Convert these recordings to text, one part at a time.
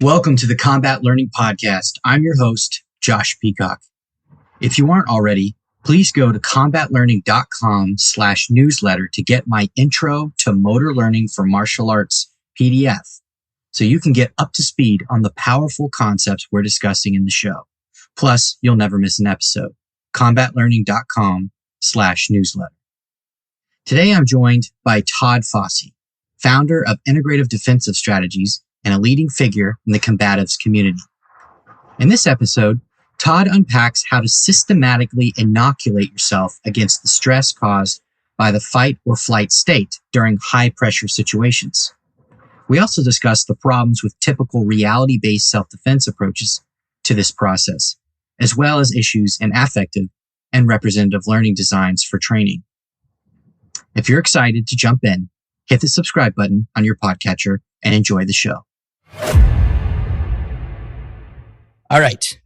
Welcome to the Combat Learning Podcast. I'm your host, Josh Peacock. If you aren't already, please go to combatlearning.com/newsletter to get my Intro to Motor Learning for Martial Arts PDF, so you can get up to speed on the powerful concepts we're discussing in the show. Plus, you'll never miss an episode. combatlearning.com/newsletter. Today, I'm joined by Todd Fossey, founder of Integrative Defensive Strategies and a leading figure in the combatives community. In this episode, Todd unpacks how to systematically inoculate yourself against the stress caused by the fight or flight state during high-pressure situations. We also discuss the problems with typical reality-based self-defense approaches to this process, as well as issues in affective and representative learning designs for training. If you're excited to jump in, hit the subscribe button on your podcatcher and enjoy the show. All right.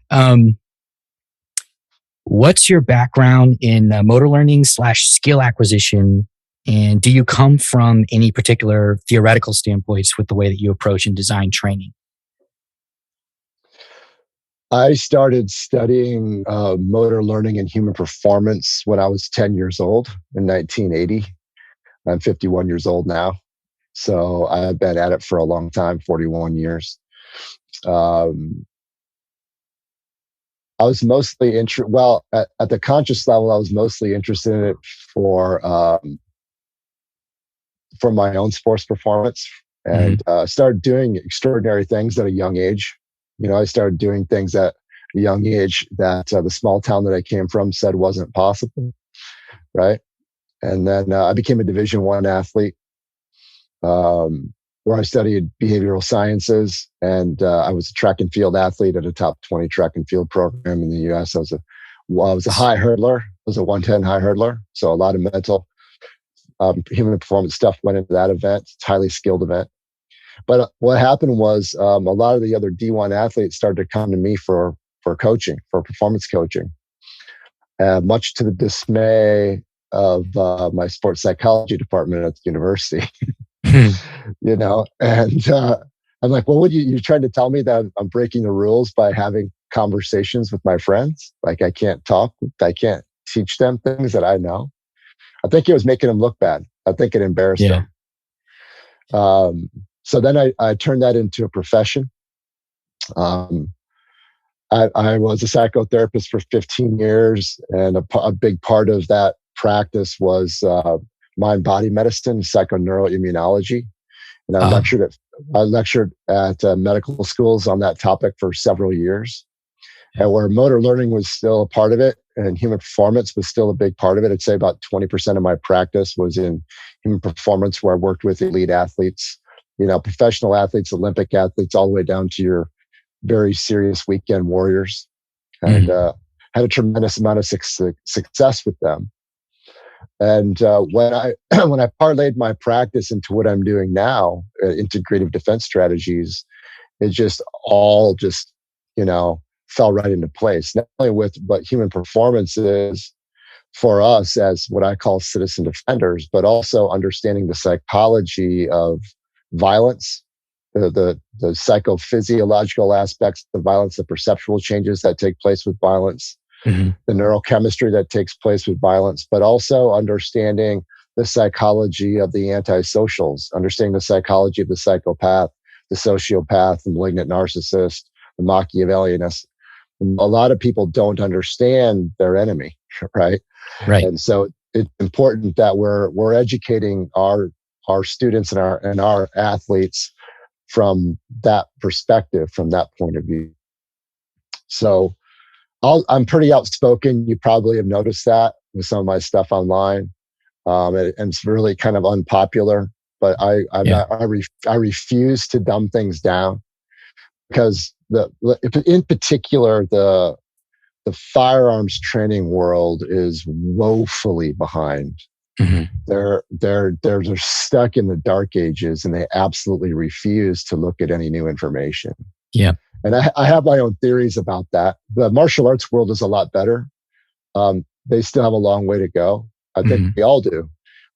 What's your background in motor learning / skill acquisition? And do you come from any particular theoretical standpoints with the way that you approach and design training? I started studying motor learning and human performance when I was 10 years old in 1980. I'm 51 years old now. So I've been at it for a long time, 41 years. I was mostly at the conscious level, I was mostly interested in it for my own sports performance, and started doing extraordinary things at a young age. I started doing things at a young age that the small town that I came from said wasn't possible, right? And then I became a Division I athlete, where I studied behavioral sciences, and I was a track and field athlete at a top 20 track and field program in the U.S. I was a high hurdler. I was a 110 high hurdler, so a lot of mental human performance stuff went into that event. It's a highly skilled event. But what happened was a lot of the other D1 athletes started to come to me for coaching, for performance coaching, much to the dismay of my sports psychology department at the university. And I'm like, well, you're trying to tell me that I'm breaking the rules by having conversations with my friends? Like, I can't teach them things that I know. I think it was making them look bad. I think it embarrassed them. So then I turned that into a profession. I was a psychotherapist for 15 years, and a big part of that practice was mind-body medicine, psychoneuroimmunology. And I lectured at medical schools on that topic for several years. And where motor learning was still a part of it and human performance was still a big part of it, I'd say about 20% of my practice was in human performance, where I worked with elite athletes, professional athletes, Olympic athletes, all the way down to your very serious weekend warriors, and had a tremendous amount of success with them. And when I parlayed my practice into what I'm doing now, integrative defense strategies, it all fell right into place. Not only with what human performance is for us as what I call citizen defenders, but also understanding the psychology of violence, the psychophysiological aspects of violence, the perceptual changes that take place with violence, the neurochemistry that takes place with violence, but also understanding the psychology of the antisocials, understanding the psychology of the psychopath, the sociopath, the malignant narcissist, the Machiavellianist. A lot of people don't understand their enemy, right? Right. And so it's important that we're educating our students and our athletes from that perspective, from that point of view. So I'm pretty outspoken. You probably have noticed that with some of my stuff online, and it's really kind of unpopular. But I refuse to dumb things down, because in particular the firearms training world is woefully behind. They're stuck in the dark ages, and they absolutely refuse to look at any new information. Yeah. And I have my own theories about that. The martial arts world is a lot better. They still have a long way to go. I think we all do.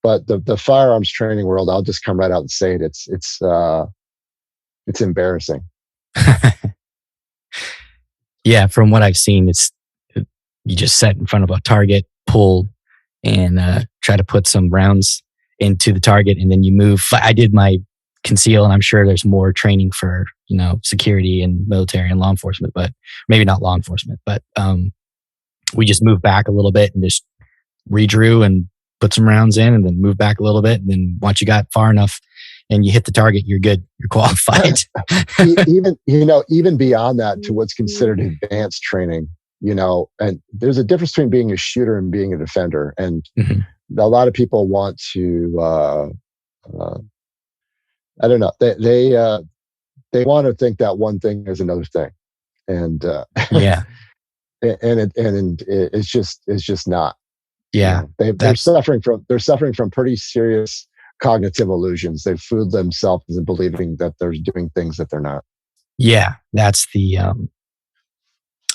But the firearms training world, I'll just come right out and say it. It's embarrassing. Yeah, from what I've seen, you just set in front of a target, pull, and try to put some rounds into the target, and then you move. I did my conceal, and I'm sure there's more training for security and military and law enforcement, but maybe not law enforcement. But we just moved back a little bit and just redrew and put some rounds in, and then move back a little bit, and then once you got far enough and you hit the target, you're good. You're qualified. Even beyond that, to what's considered advanced training. And there's a difference between being a shooter and being a defender. And a lot of people want to, I don't know, they want to think that one thing is another thing. And, yeah. And it's just not. Yeah. They're suffering from pretty serious cognitive illusions. They've fooled themselves into believing that they're doing things that they're not. Yeah. That's the,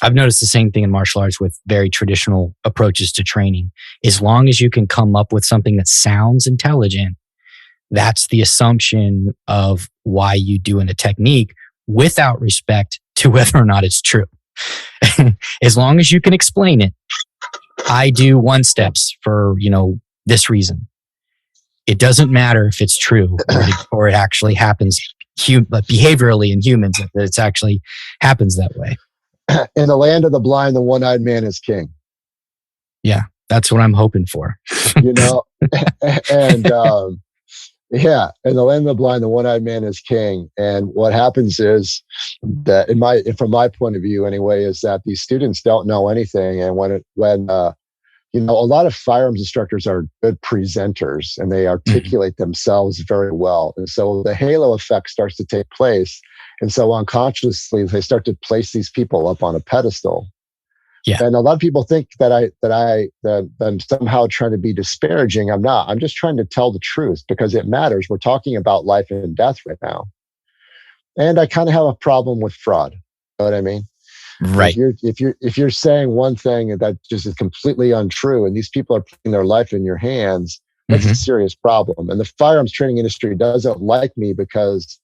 I've noticed the same thing in martial arts with very traditional approaches to training. As long as you can come up with something that sounds intelligent, that's the assumption of why you do in a technique without respect to whether or not it's true. As long as you can explain it, I do 1 steps for, this reason. It doesn't matter if it's true or it actually happens behaviorally in humans, that it actually happens that way. In the land of the blind, the one-eyed man is king. Yeah, that's what I'm hoping for. And yeah, in the land of the blind, the one-eyed man is king. And what happens is that, from my point of view anyway, is that these students don't know anything. And when a lot of firearms instructors are good presenters and they articulate themselves very well. And so the halo effect starts to take place. And so unconsciously, they start to place these people up on a pedestal. Yeah. And a lot of people think that I'm somehow trying to be disparaging. I'm not. I'm just trying to tell the truth because it matters. We're talking about life and death right now. And I kind of have a problem with fraud. You know what I mean? Right. If you're saying one thing that just is completely untrue, and these people are putting their life in your hands, that's a serious problem. And the firearms training industry doesn't like me because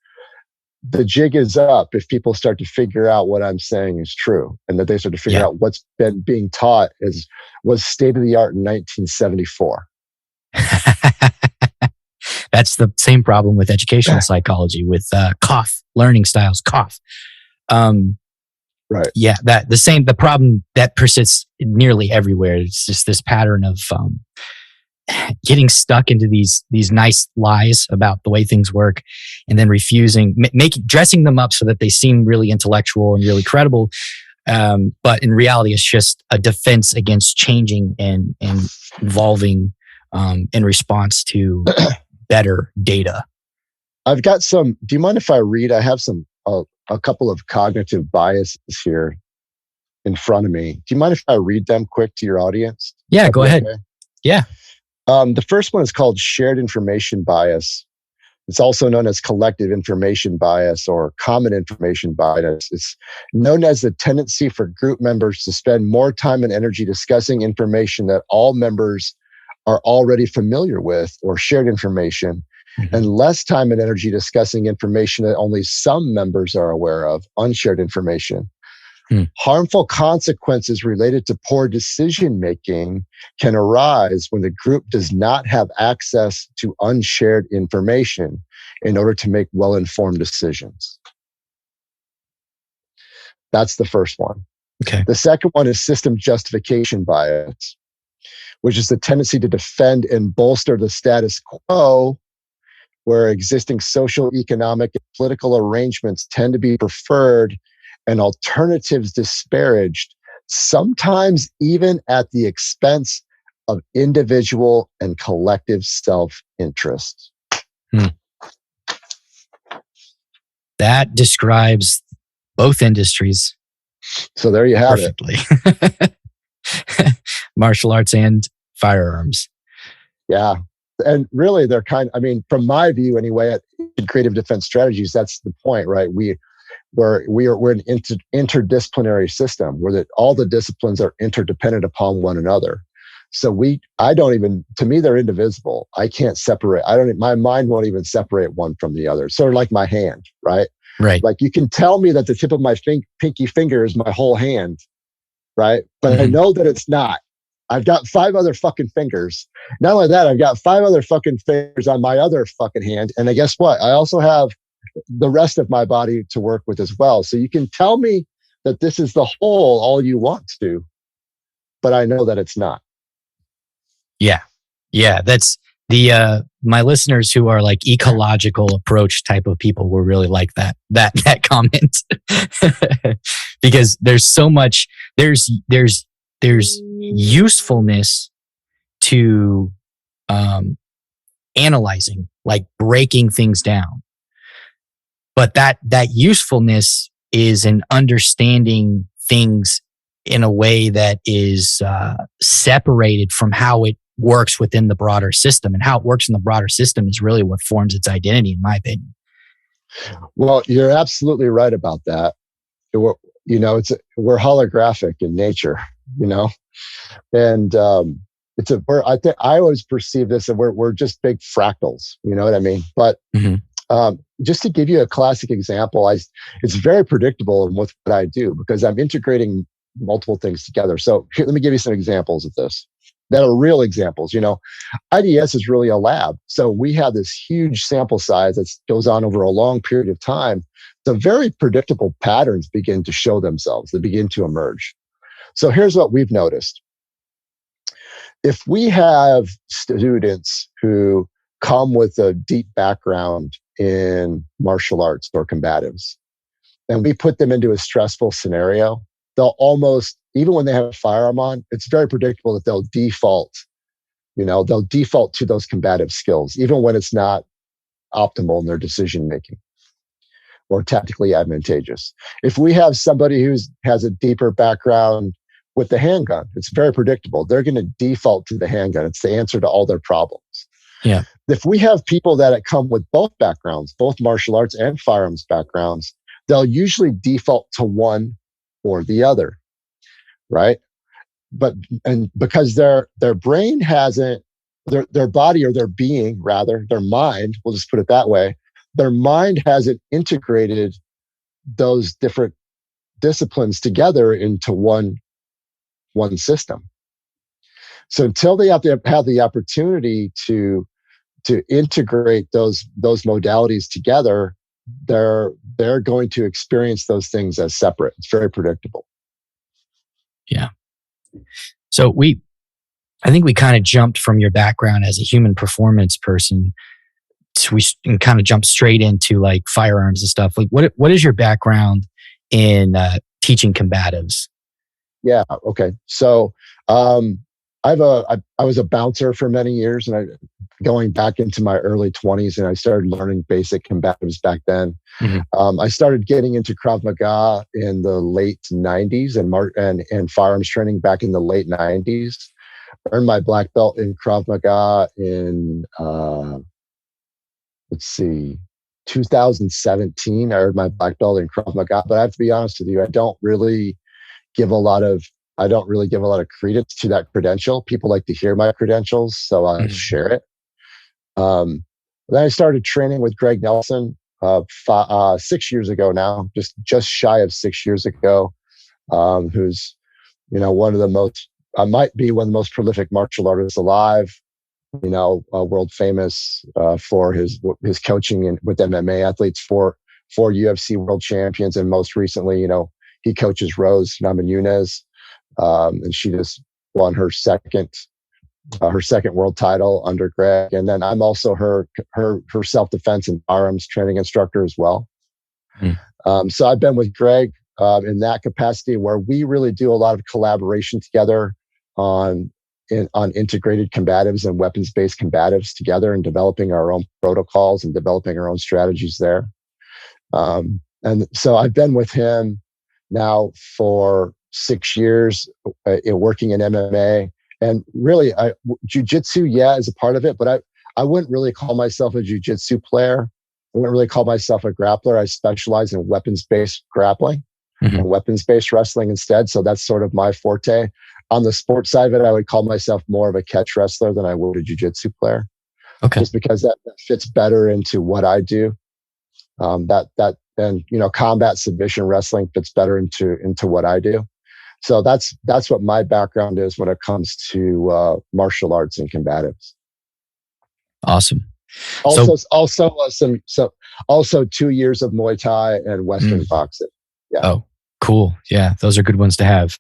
the jig is up if people start to figure out what I'm saying is true, and that they start to figure out what's been being taught was state of the art in 1974. That's the same problem with educational psychology, with learning styles, Right. Yeah, the problem that persists nearly everywhere. It's just this pattern of getting stuck into these nice lies about the way things work, and then refusing, dressing them up so that they seem really intellectual and really credible. But in reality, it's just a defense against changing and evolving in response to better data. I've got some. Do you mind if I read? I have a couple of cognitive biases here in front of me. Do you mind if I read them quick to your audience? Yeah, go ahead. Okay? Yeah. The first one is called shared information bias. It's also known as collective information bias or common information bias. It's known as the tendency for group members to spend more time and energy discussing information that all members are already familiar with, or shared information, and less time and energy discussing information that only some members are aware of, unshared information. Harmful consequences related to poor decision-making can arise when the group does not have access to unshared information in order to make well-informed decisions. That's the first one. Okay. The second one is system justification bias, which is the tendency to defend and bolster the status quo, where existing social, economic, and political arrangements tend to be preferred and alternatives disparaged, sometimes even at the expense of individual and collective self-interest. That describes both industries. So there you have it. Martial arts and firearms. Yeah. And really, they're from my view anyway, at Creative Defense Strategies, that's the point, right? We're an interdisciplinary system where all the disciplines are interdependent upon one another. So to me, they're indivisible. I can't separate. My mind won't even separate one from the other. Sort of like my hand, right? Right. Like you can tell me that the tip of my pinky finger is my whole hand, right? But I know that it's not. I've got 5 other fucking fingers. Not only that, I've got 5 other fucking fingers on my other fucking hand. And then guess what? I also have the rest of my body to work with as well. So you can tell me that this is the whole all you want to, but I know that it's not. Yeah. Yeah. That's my listeners who are like ecological approach type of people will really like that comment. Because there's so much, there's usefulness to analyzing, like breaking things down. But that usefulness is in understanding things in a way that is separated from how it works within the broader system. And how it works in the broader system is really what forms its identity, in my opinion. Well, you're absolutely right about that. We're holographic in nature, and I always perceive this, and we're just big fractals. You know what I mean? But just to give you a classic example, it's very predictable in what I do because I'm integrating multiple things together. So here, let me give you some examples of this that are real examples. IDS is really a lab. So we have this huge sample size that goes on over a long period of time. So very predictable patterns begin to show themselves. They begin to emerge. So here's what we've noticed. If we have students who come with a deep background in martial arts or combatives, and we put them into a stressful scenario, they'll almost, even when they have a firearm on, it's very predictable that they'll default to those combative skills, even when it's not optimal in their decision making or tactically advantageous. If we have somebody who has a deeper background with the handgun, it's very predictable. They're going to default to the handgun. It's the answer to all their problems. Yeah. If we have people that come with both backgrounds, both martial arts and firearms backgrounds, they'll usually default to one or the other, right? And because their brain hasn't, their body or their being, rather, their mind, we'll just put it that way, their mind hasn't integrated those different disciplines together into one system. So until they have to have the opportunity to integrate those modalities together, they're going to experience those things as separate. It's very predictable. Yeah. So I think we kind of jumped from your background as a human performance person we kind of jump straight into like firearms and stuff. Like what is your background in teaching combatives? Yeah. Okay. So I was a bouncer for many years, and going back into my early 20s, and I started learning basic combatives back then. Mm-hmm. I started getting into Krav Maga in the late 90s and firearms training back in the late 90s. Earned my black belt in Krav Maga in 2017. I earned my black belt in Krav Maga, but I have to be honest with you, I don't really give a lot of credence to that credential. People like to hear my credentials, so I share it. Then I started training with Greg Nelson 6 years ago now, just shy of 6 years ago, who's might be one of the most prolific martial artists alive. World famous for his coaching with MMA athletes, for UFC world champions, and most recently, he coaches Rose Namajunas. And she just won her second world title under Greg. And then I'm also her self-defense and firearms training instructor as well. So I've been with Greg in that capacity, where we really do a lot of collaboration together on integrated combatives and weapons-based combatives together, and developing our own protocols and developing our own strategies there. And so I've been with him now for 6 years, working in MMA, and really, jiu-jitsu, is a part of it, but I wouldn't really call myself a jiu-jitsu player. I wouldn't really call myself a grappler. I specialize in weapons-based grappling and weapons-based wrestling instead. So that's sort of my forte. On the sports side of it, I would call myself more of a catch wrestler than I would a jiu-jitsu player. Okay. Just because that fits better into what I do. That combat submission wrestling fits better into what I do. So that's what my background is when it comes to martial arts and combatives. Awesome. Also 2 years of Muay Thai and Western boxing. Yeah. Oh, cool. Yeah, those are good ones to have.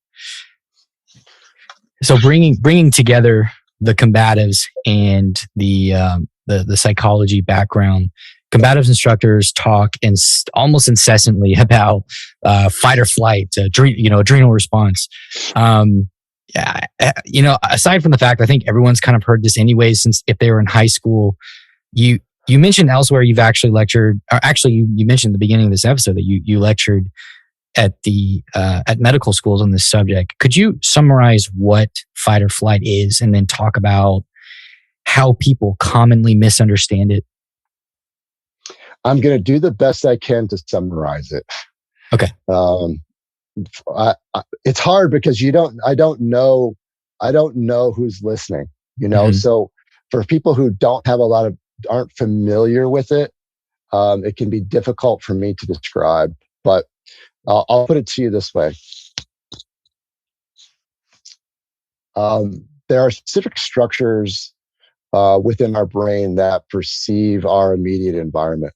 So bringing together the combatives and the psychology background, combatives instructors talk almost incessantly about fight or flight, adrenal response. Aside from the fact, I think everyone's kind of heard this anyways, since if they were in high school. You mentioned elsewhere you've actually lectured, or actually you mentioned at the beginning of this episode that you lectured at medical schools on this subject. Could you summarize what fight or flight is, and then talk about how people commonly misunderstand it? I'm going to do the best I can to summarize it. Okay. It's hard because I don't know who's listening, So for people who aren't familiar with it, it can be difficult for me to describe, but I'll put it to you this way. There are specific structures within our brain that perceive our immediate environment.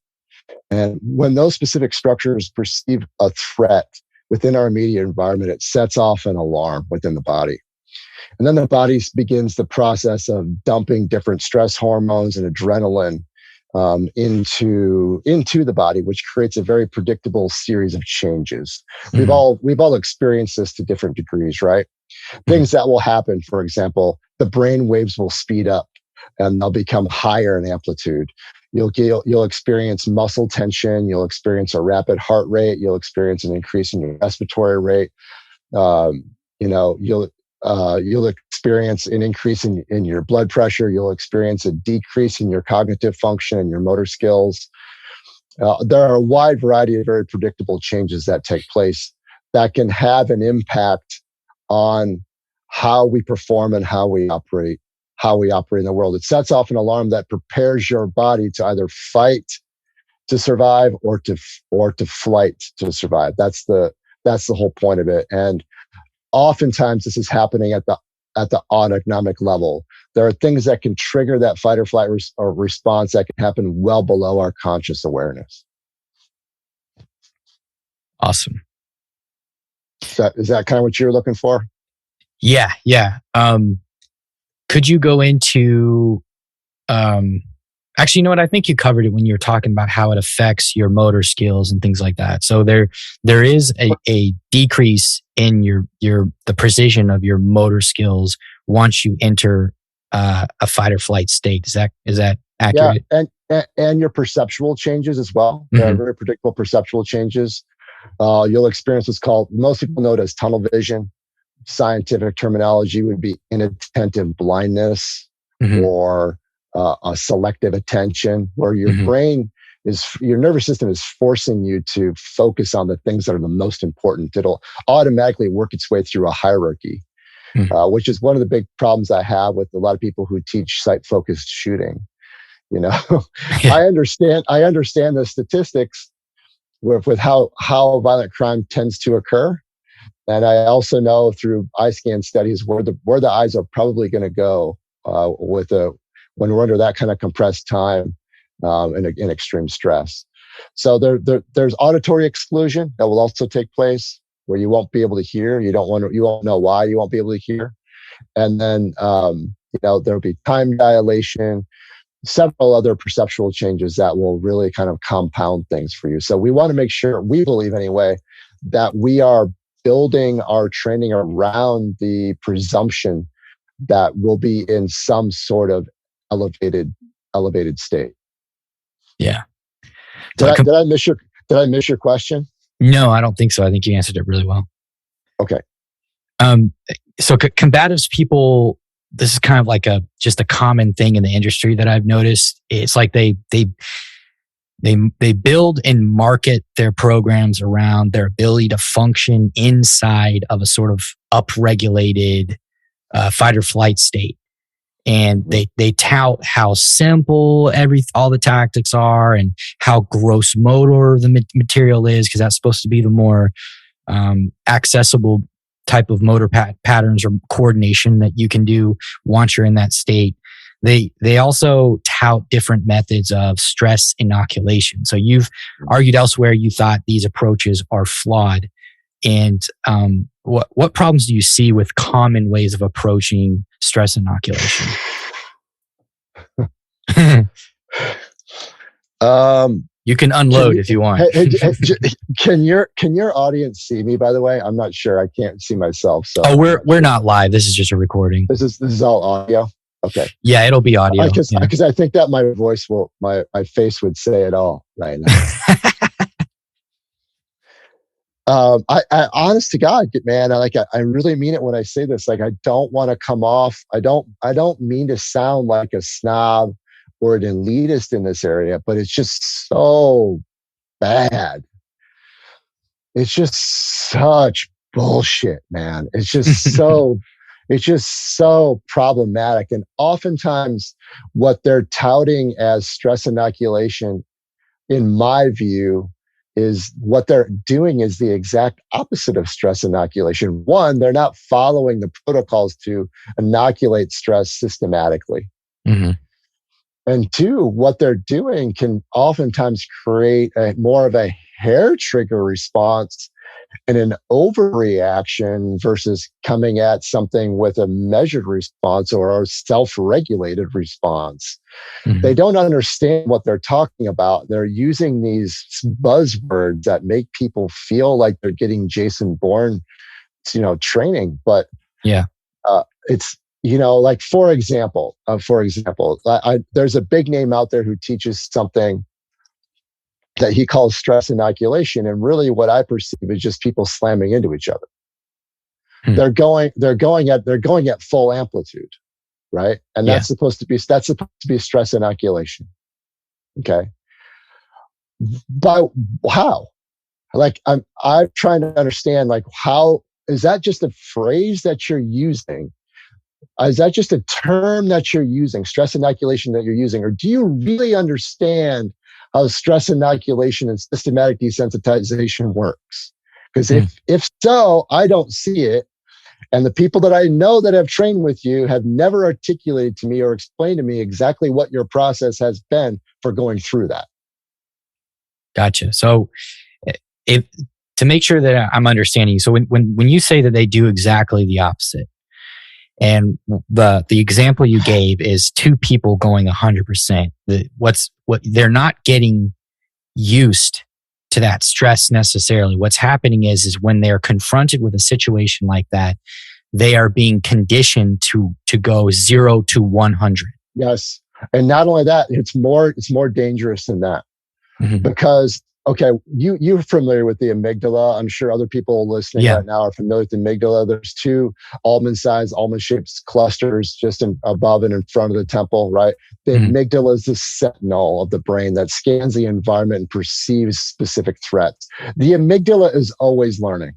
And when those specific structures perceive a threat within our immediate environment, it sets off an alarm within the body. And then the body begins the process of dumping different stress hormones and adrenaline into the body, which creates a very predictable series of changes. Mm-hmm. We've all experienced this to different degrees, right? Mm-hmm. Things that will happen, for example, the brain waves will speed up and they'll become higher in amplitude. You'll experience muscle tension. You'll experience a rapid heart rate. You'll experience an increase in your respiratory rate. You'll experience an increase in your blood pressure. You'll experience a decrease in your cognitive function and your motor skills. There are a wide variety of very predictable changes that take place that can have an impact on how we perform and how we operate in the world. It sets off an alarm that prepares your body to either fight to survive or to flight to survive. That's the whole point of it. And oftentimes this is happening at the autonomic level. There are things that can trigger that fight or flight response that can happen well below our conscious awareness. Awesome. Is that kind of what you're looking for? Yeah. Could you go into, actually, you know what? I think you covered it when you were talking about how it affects your motor skills and things like that. So there is a decrease in the precision of your motor skills once you enter a fight or flight state. Is that accurate? Yeah, and your perceptual changes as well. Mm-hmm. There are very predictable perceptual changes. You'll experience what's called, most people know it as tunnel vision. Scientific terminology would be inattentive blindness, mm-hmm. or a selective attention, where your mm-hmm. brain your nervous system is forcing you to focus on the things that are the most important. It'll automatically work its way through a hierarchy, mm-hmm. Which is one of the big problems I have with a lot of people who teach sight-focused shooting. Yeah. I understand the statistics with how violent crime tends to occur. And I also know through eye scan studies where the eyes are probably going to go when we're under that kind of compressed time in extreme stress. So there's auditory exclusion that will also take place, where you won't be able to hear. You won't know why you won't be able to hear. And then there'll be time dilation, several other perceptual changes that will really kind of compound things for you. So we want to make sure, we believe anyway, that we are building our training around the presumption that we'll be in some sort of elevated state. Yeah. Did I miss your question? No, I don't think so. I think you answered it really well. Okay. So combatives people, this is kind of like just a common thing in the industry that I've noticed. It's like they build and market their programs around their ability to function inside of a sort of upregulated fight or flight state. And they tout how simple all the tactics are and how gross motor the material is, because that's supposed to be the more accessible type of motor patterns or coordination that you can do once you're in that state. They also tout different methods of stress inoculation. So you've argued elsewhere you thought these approaches are flawed. And what problems do you see with common ways of approaching stress inoculation? You can unload if you want. Can your audience see me? By the way, I'm not sure. I can't see myself. So we're not live. This is just a recording. This is all audio. Okay. Yeah, it'll be audio. Because I think that my voice my face would say it all right now. I honest to God, man, I really mean it when I say this. Like, I don't want to come off. I don't mean to sound like a snob or an elitist in this area, but it's just so bad. It's just such bullshit, man. It's just so problematic. And oftentimes what they're touting as stress inoculation, in my view, is what they're doing is the exact opposite of stress inoculation. One, they're not following the protocols to inoculate stress systematically. Mm-hmm. And two, what they're doing can oftentimes create more of a hair trigger response and an overreaction versus coming at something with a measured response or a self-regulated response. Mm-hmm. They don't understand what they're talking about. They're using these buzzwords that make people feel like they're getting Jason Bourne, training. But yeah, it's, like for example, there's a big name out there who teaches something that he calls stress inoculation, and really what I perceive is just people slamming into each other. Hmm. They're going at full amplitude, right? And that's supposed to be stress inoculation. Okay, but how? Like I'm trying to understand, like, how is that just a phrase that you're using? Is that just a term that you're using, stress inoculation that you're using, or do you really understand how stress inoculation and systematic desensitization works? Because if so, I don't see it. And the people that I know that have trained with you have never articulated to me or explained to me exactly what your process has been for going through that. Gotcha. So to make sure that I'm understanding, so when you say that they do exactly the opposite, and the example you gave is two people going 100%. What they're not getting used to that stress necessarily. What's happening is when they're confronted with a situation like that, they are being conditioned to go 0 to 100. Yes, and not only that, it's more dangerous than that. Mm-hmm. Because you're familiar with the amygdala. I'm sure other people listening right now are familiar with the amygdala. There's two almond-shaped clusters just above and in front of the temple, right? The amygdala is the sentinel of the brain that scans the environment and perceives specific threats. The amygdala is always learning.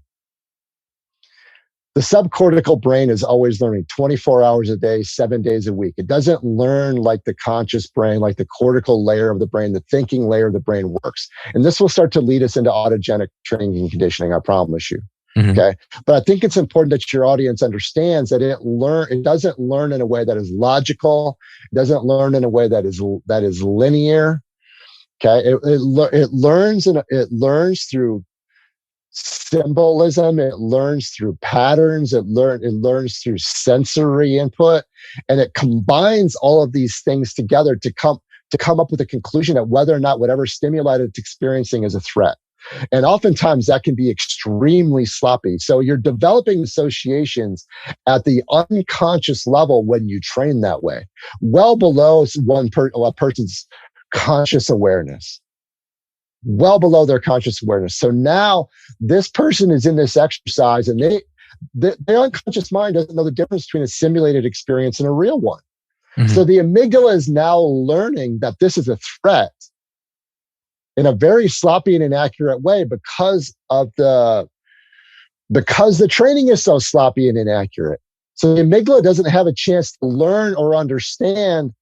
The subcortical brain is always learning 24 hours a day, 7 days a week. It doesn't learn like the conscious brain, like the cortical layer of the brain, the thinking layer of the brain works. And this will start to lead us into autogenic training and conditioning, I promise you. Mm-hmm. Okay. But I think it's important that your audience understands that it doesn't learn in a way that is logical. It doesn't learn in a way that is linear. Okay. It learns through symbolism. It learns through patterns. It learns through sensory input, and it combines all of these things together to come up with a conclusion at whether or not whatever stimuli it's experiencing is a threat. And oftentimes that can be extremely sloppy. So you're developing associations at the unconscious level when you train that way, well below a person's conscious awareness. Well below their conscious awareness. So now this person is in this exercise, and their unconscious mind doesn't know the difference between a simulated experience and a real one. Mm-hmm. So the amygdala is now learning that this is a threat in a very sloppy and inaccurate way because the training is so sloppy and inaccurate. So the amygdala doesn't have a chance to learn or understand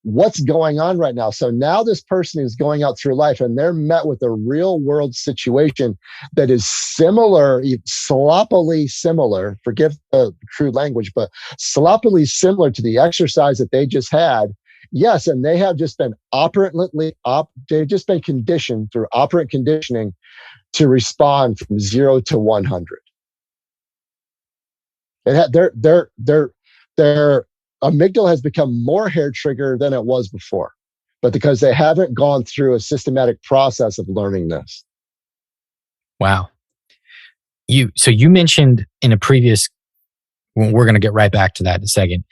what's going on right now. So now this person is going out through life and they're met with a real world situation that is similar, sloppily similar, forgive the crude language, but sloppily similar to the exercise that they just had. Yes, and they have just been they've just been conditioned through operant conditioning to respond from 0 to 100. And their amygdala has become more hair trigger than it was before, but because they haven't gone through a systematic process of learning this. Wow. So you mentioned in a previous, we're going to get right back to that in a second.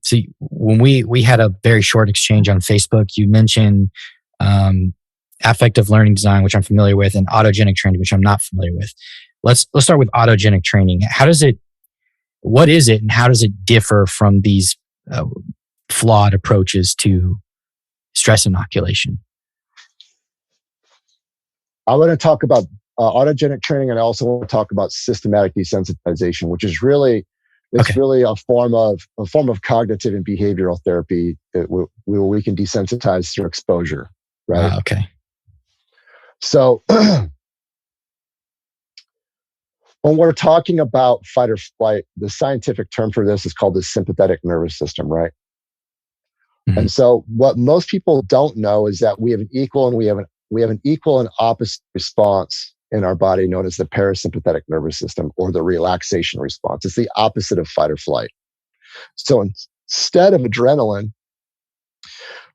So when we had a very short exchange on Facebook, you mentioned affective learning design, which I'm familiar with, and autogenic training, which I'm not familiar with. Let's start with autogenic training. What is it, and how does it differ from these flawed approaches to stress inoculation? I want to talk about autogenic training, and I also want to talk about systematic desensitization, which is really really a form of cognitive and behavioral therapy where we can desensitize through exposure, right? Okay. So when we're talking about fight or flight, the scientific term for this is called the sympathetic nervous system, right? Mm-hmm. And so what most people don't know is that we have an equal and opposite response in our body known as the parasympathetic nervous system, or the relaxation response. It's the opposite of fight or flight. So instead of adrenaline,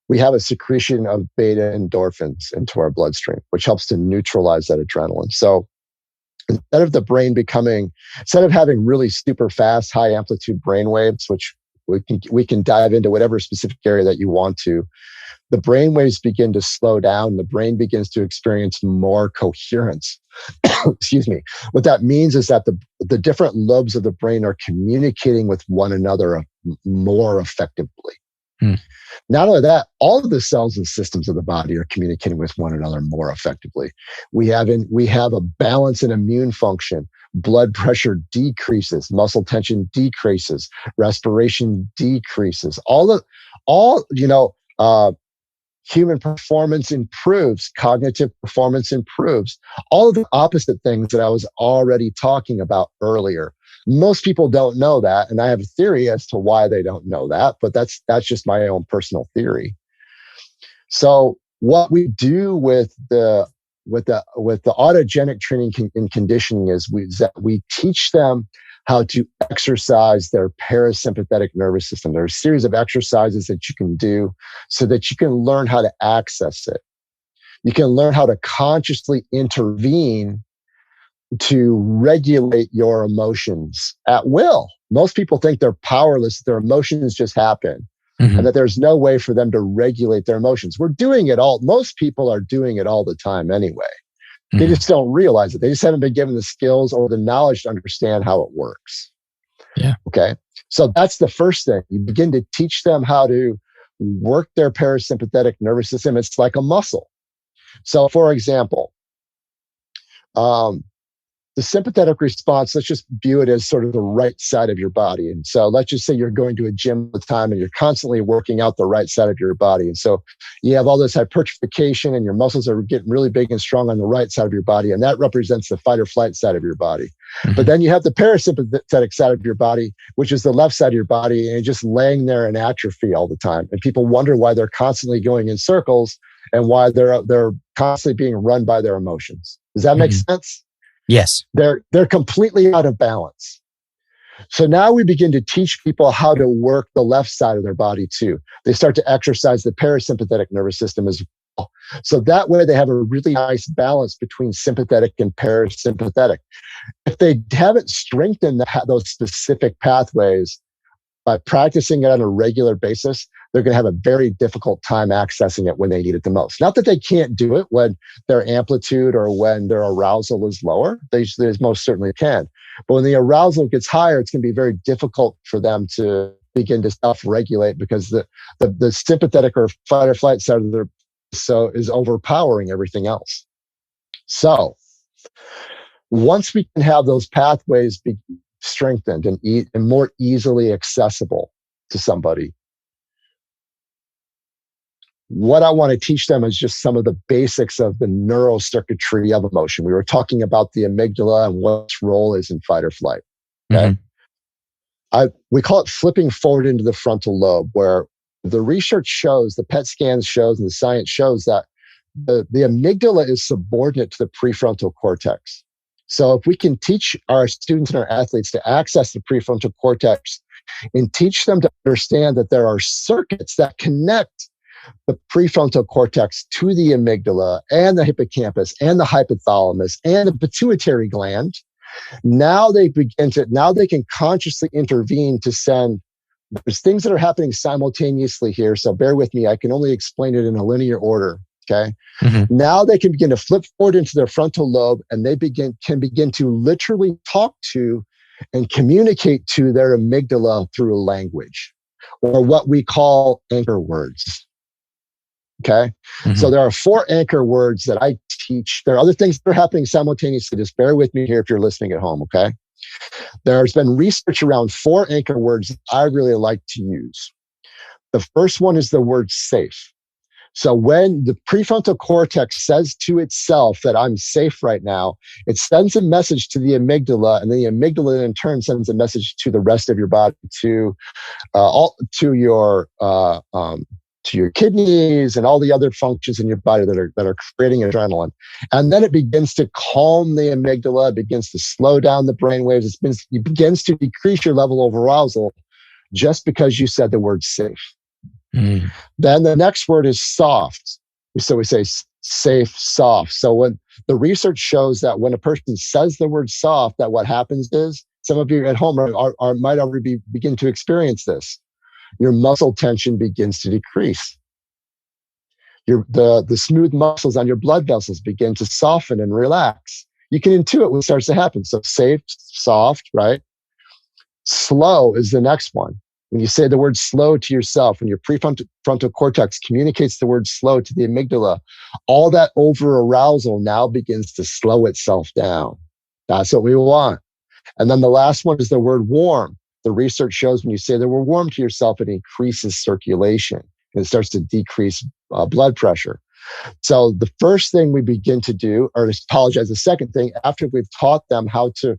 we have a secretion of beta endorphins into our bloodstream, which helps to neutralize that adrenaline. So instead of having really super fast, high amplitude brain waves, which we can dive into whatever specific area that you want to, the brain waves begin to slow down. The brain begins to experience more coherence. Excuse me. What that means is that the different lobes of the brain are communicating with one another more effectively. Not only that, all of the cells and systems of the body are communicating with one another more effectively. We have a balance in immune function. Blood pressure decreases, muscle tension decreases, respiration decreases. Human performance improves, cognitive performance improves. All of the opposite things that I was already talking about earlier. Most people don't know that, and I have a theory as to why they don't know that, but that's just my own personal theory. So what we do with the autogenic training and conditioning is that we teach them how to exercise their parasympathetic nervous system. There are a series of exercises that you can do so that you can learn how to access it. You can learn how to consciously intervene to regulate your emotions at will. Most people think they're powerless, their emotions just happen, and that there's no way for them to regulate their emotions. We're doing it all. Most people are doing it all the time anyway. They just don't realize it. They just haven't been given the skills or the knowledge to understand how it works. Yeah. Okay. So that's the first thing. You begin to teach them how to work their parasympathetic nervous system. It's like a muscle. So for example, the sympathetic response, let's just view it as sort of the right side of your body. And so let's just say you're going to a gym all the time and you're constantly working out the right side of your body. And so you have all this hypertrophication and your muscles are getting really big and strong on the right side of your body. And that represents the fight or flight side of your body. But then you have the parasympathetic side of your body, which is the left side of your body, and you're just laying there in atrophy all the time. And people wonder why they're constantly going in circles and why they're constantly being run by their emotions. Does that make sense? Yes. They're completely out of balance. So now we begin to teach people how to work the left side of their body too. They start to exercise the parasympathetic nervous system as well. So that way they have a really nice balance between sympathetic and parasympathetic. If they haven't strengthened those specific pathways by practicing it on a regular basis, they're going to have a very difficult time accessing it when they need it the most. Not that they can't do it when their amplitude or when their arousal is lower. They most certainly can. But when the arousal gets higher, it's going to be very difficult for them to begin to self-regulate because the sympathetic or fight or flight side of is overpowering everything else. So once we can have those pathways strengthened and more easily accessible to somebody. What I want to teach them is just some of the basics of the neural circuitry of emotion. We were talking about the amygdala and what its role is in fight or flight. Okay. We call it flipping forward into the frontal lobe, where the research shows, the PET scans shows, and the science shows that the amygdala is subordinate to the prefrontal cortex. So if we can teach our students and our athletes to access the prefrontal cortex and teach them to understand that there are circuits that connect the prefrontal cortex to the amygdala and the hippocampus and the hypothalamus and the pituitary gland, now they can consciously intervene to send. There's things that are happening simultaneously here, so bear with me. I can only explain it in a linear order. Okay. Now they can begin to flip forward into their frontal lobe, and they can begin to literally talk to and communicate to their amygdala through language, or what we call anchor words. Okay. So there are 4 anchor words that I teach. There are other things that are happening simultaneously. Just bear with me here if you're listening at home. Okay. There's been research around 4 anchor words that I really like to use. The first one is the word safe. So when the prefrontal cortex says to itself that I'm safe right now, it sends a message to the amygdala, and then the amygdala in turn sends a message to the rest of your body, to your kidneys and all the other functions in your body that are creating adrenaline. And then it begins to calm the amygdala, it begins to slow down the brain waves, it begins to decrease your level of arousal just because you said the word safe. Then the next word is soft. So we say safe, soft. So when the research shows that when a person says the word soft, that what happens is, some of you at home might already begin to experience this. Your muscle tension begins to decrease. The smooth muscles on your blood vessels begin to soften and relax. You can intuit what starts to happen. So safe, soft, right? Slow is the next one. When you say the word slow to yourself, when your prefrontal cortex communicates the word slow to the amygdala, all that over arousal now begins to slow itself down. That's what we want. And then the last one is the word warm. The research shows when you say the word warm to yourself, it increases circulation and it starts to decrease blood pressure. So the first thing we begin to do, or the second thing, after we've taught them how to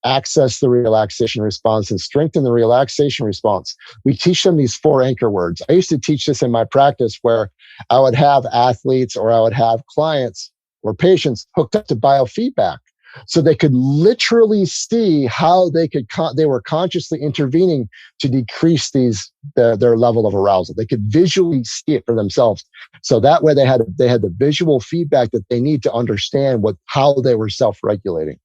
access the relaxation response and strengthen the relaxation response, we teach them these 4 anchor words. I used to teach this in my practice where I would have athletes or I would have clients or patients hooked up to biofeedback, so they could literally see how they were consciously intervening to decrease their level of arousal. They could visually see it for themselves. So that way they had the visual feedback that they need to understand how they were self-regulating.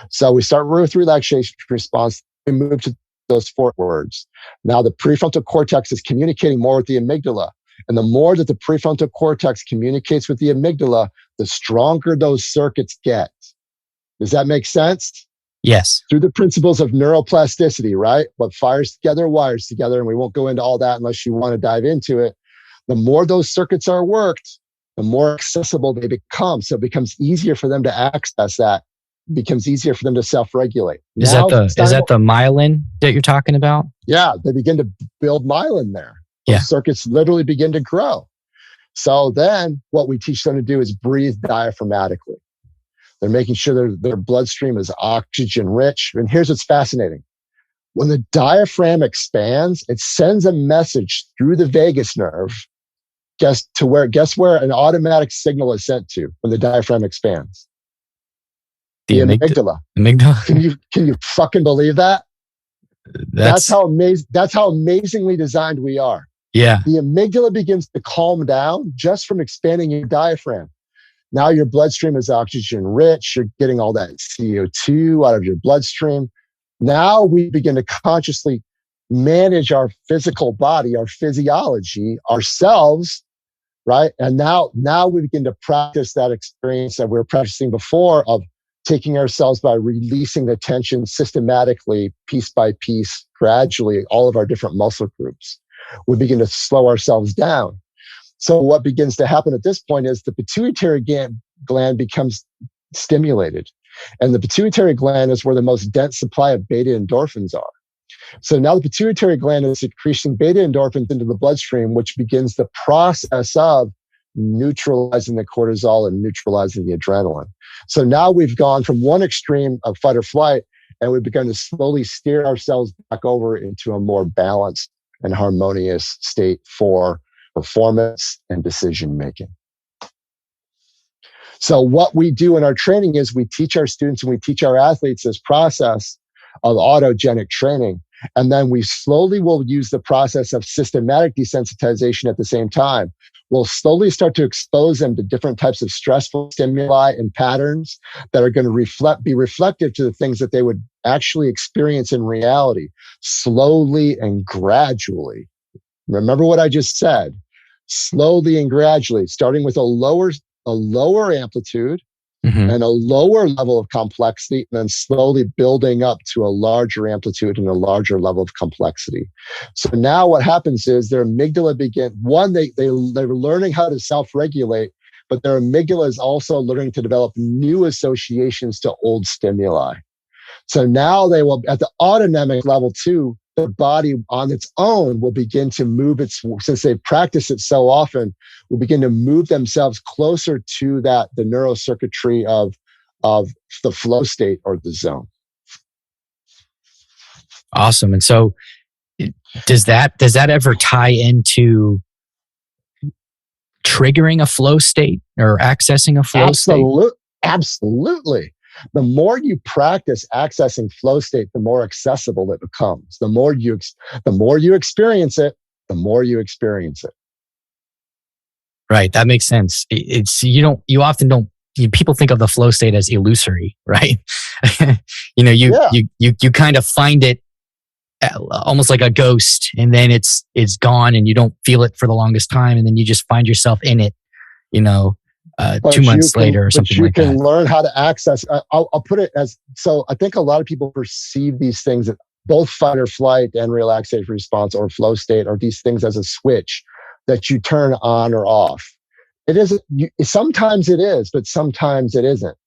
So we start with relaxation response. We move to those 4 words. Now the prefrontal cortex is communicating more with the amygdala. And the more that the prefrontal cortex communicates with the amygdala, the stronger those circuits get. Does that make sense? Yes. Through the principles of neuroplasticity, right? What fires together wires together. And we won't go into all that unless you want to dive into it. The more those circuits are worked, the more accessible they become. So it becomes easier for them to access that. It becomes easier for them to self-regulate. Is that the myelin that you're talking about? Yeah, they begin to build myelin there. Those circuits literally begin to grow. So then what we teach them to do is breathe diaphragmatically. They're making sure their bloodstream is oxygen rich. And here's what's fascinating. When the diaphragm expands, it sends a message through the vagus nerve. Guess where an automatic signal is sent to when the diaphragm expands? The amygdala. Amygdala. Can you fucking believe that? That's how amazingly designed we are. Yeah. The amygdala begins to calm down just from expanding your diaphragm. Now your bloodstream is oxygen rich. You're getting all that CO2 out of your bloodstream. Now we begin to consciously manage our physical body, our physiology, ourselves, right? And now we begin to practice that experience that we were practicing before of taking ourselves by releasing the tension systematically, piece by piece, gradually, all of our different muscle groups. We begin to slow ourselves down. So what begins to happen at this point is the pituitary gland becomes stimulated. And the pituitary gland is where the most dense supply of beta endorphins are. So now the pituitary gland is secreting beta endorphins into the bloodstream, which begins the process of neutralizing the cortisol and neutralizing the adrenaline. So now we've gone from one extreme of fight or flight, and we've begun to slowly steer ourselves back over into a more balanced and harmonious state for performance and decision making. So what we do in our training is we teach our students and we teach our athletes this process of autogenic training. And then we slowly will use the process of systematic desensitization at the same time. We'll slowly start to expose them to different types of stressful stimuli and patterns that are going to be reflective to the things that they would actually experience in reality, slowly and gradually. Remember what I just said, slowly and gradually, starting with a lower amplitude, and a lower level of complexity, and then slowly building up to a larger amplitude and a larger level of complexity. So now what happens is their amygdala they're learning how to self-regulate, but their amygdala is also learning to develop new associations to old stimuli. So now they will, at the autonomic level too, the body on its own will begin to move since they've practiced it so often, will begin to move themselves closer to the neurocircuitry of the flow state or the zone. Awesome. And so does that ever tie into triggering a flow state or accessing a flow state? Absolutely. The more you practice accessing flow state, the more accessible it becomes. The more you experience it, the more you experience it. Right. That makes sense. People think of the flow state as illusory, right? You kind of find it almost like a ghost, and then it's gone and you don't feel it for the longest time. And then you just find yourself in it, 2 months later or something like that. You can learn how to access. I'll put it as, so I think a lot of people perceive these things, that both fight or flight and relaxation response or flow state are these things as a switch that you turn on or off. It isn't. Sometimes it is, but sometimes it isn't.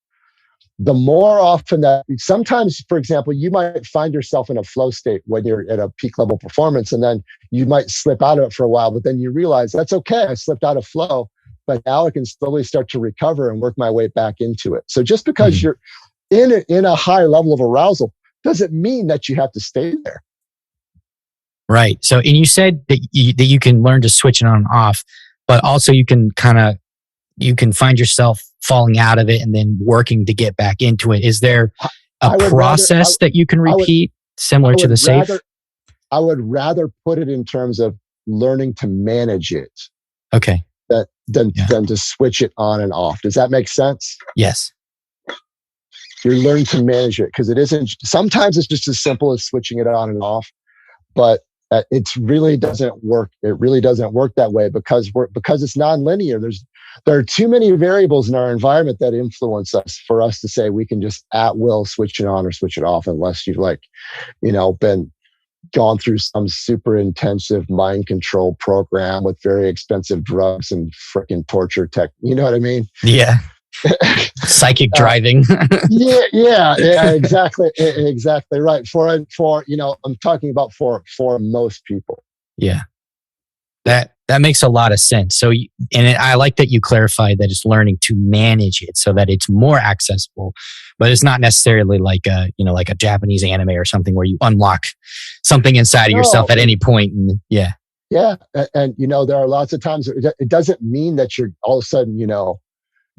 The more often that, sometimes, for example, you might find yourself in a flow state when you're at a peak level performance, and then you might slip out of it for a while, but then you realize that's okay. I slipped out of flow, but now I can slowly start to recover and work my way back into it. So just because you're in a high level of arousal doesn't mean that you have to stay there. Right. So, and you said that you can learn to switch it on and off, but also you can find yourself falling out of it and then working to get back into it. Is there a process that you can repeat similar to the safe? I would rather put it in terms of learning to manage it. Okay. Than to switch it on and off. Does that make sense? Yes. You're learning to manage it, because it isn't. Sometimes it's just as simple as switching it on and off, but it really doesn't work. It really doesn't work that way because it's nonlinear. There are too many variables in our environment that influence us for us to say we can just at will switch it on or switch it off, unless you've been gone through some super intensive mind control program with very expensive drugs and freaking torture tech. You know what I mean? Yeah. Psychic driving. yeah, exactly. Exactly right. For I'm talking about for most people. Yeah. That makes a lot of sense. So, I like that you clarified that it's learning to manage it so that it's more accessible, but it's not necessarily like a Japanese anime or something where you unlock something inside of yourself at any point. And yeah. And there are lots of times it doesn't mean that you're all of a sudden,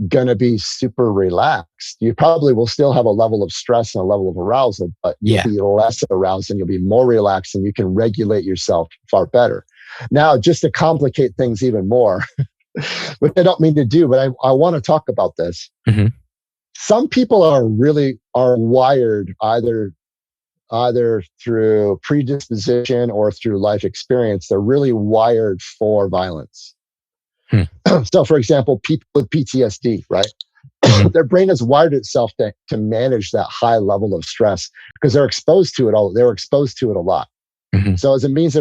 going to be super relaxed. You probably will still have a level of stress and a level of arousal, but you'll be less aroused and you'll be more relaxed, and you can regulate yourself far better. Now, just to complicate things even more, which I don't mean to do, but I want to talk about this. Mm-hmm. Some people are wired either through predisposition or through life experience. They're really wired for violence. So, for example, people with PTSD, right? Their brain has wired itself to manage that high level of stress because they're exposed to it all. They were exposed to it a lot. Mm-hmm. So, as a means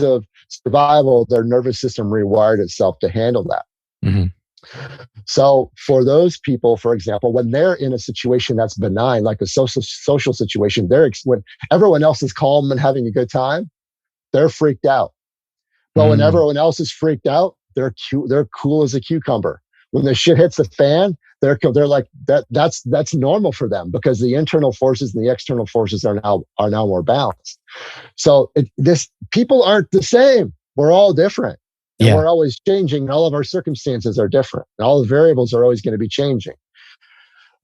of survival, their nervous system rewired itself to handle that. Mm-hmm. So for those people, for example, when they're in a situation that's benign, like a social situation, when everyone else is calm and having a good time, they're freaked out. But when everyone else is freaked out, they're cool as a cucumber. When the shit hits the fan, they're like that. That's normal for them because the internal forces and the external forces are now more balanced. So people aren't the same. We're all different. And we're always changing, and all of our circumstances are different. And all the variables are always going to be changing.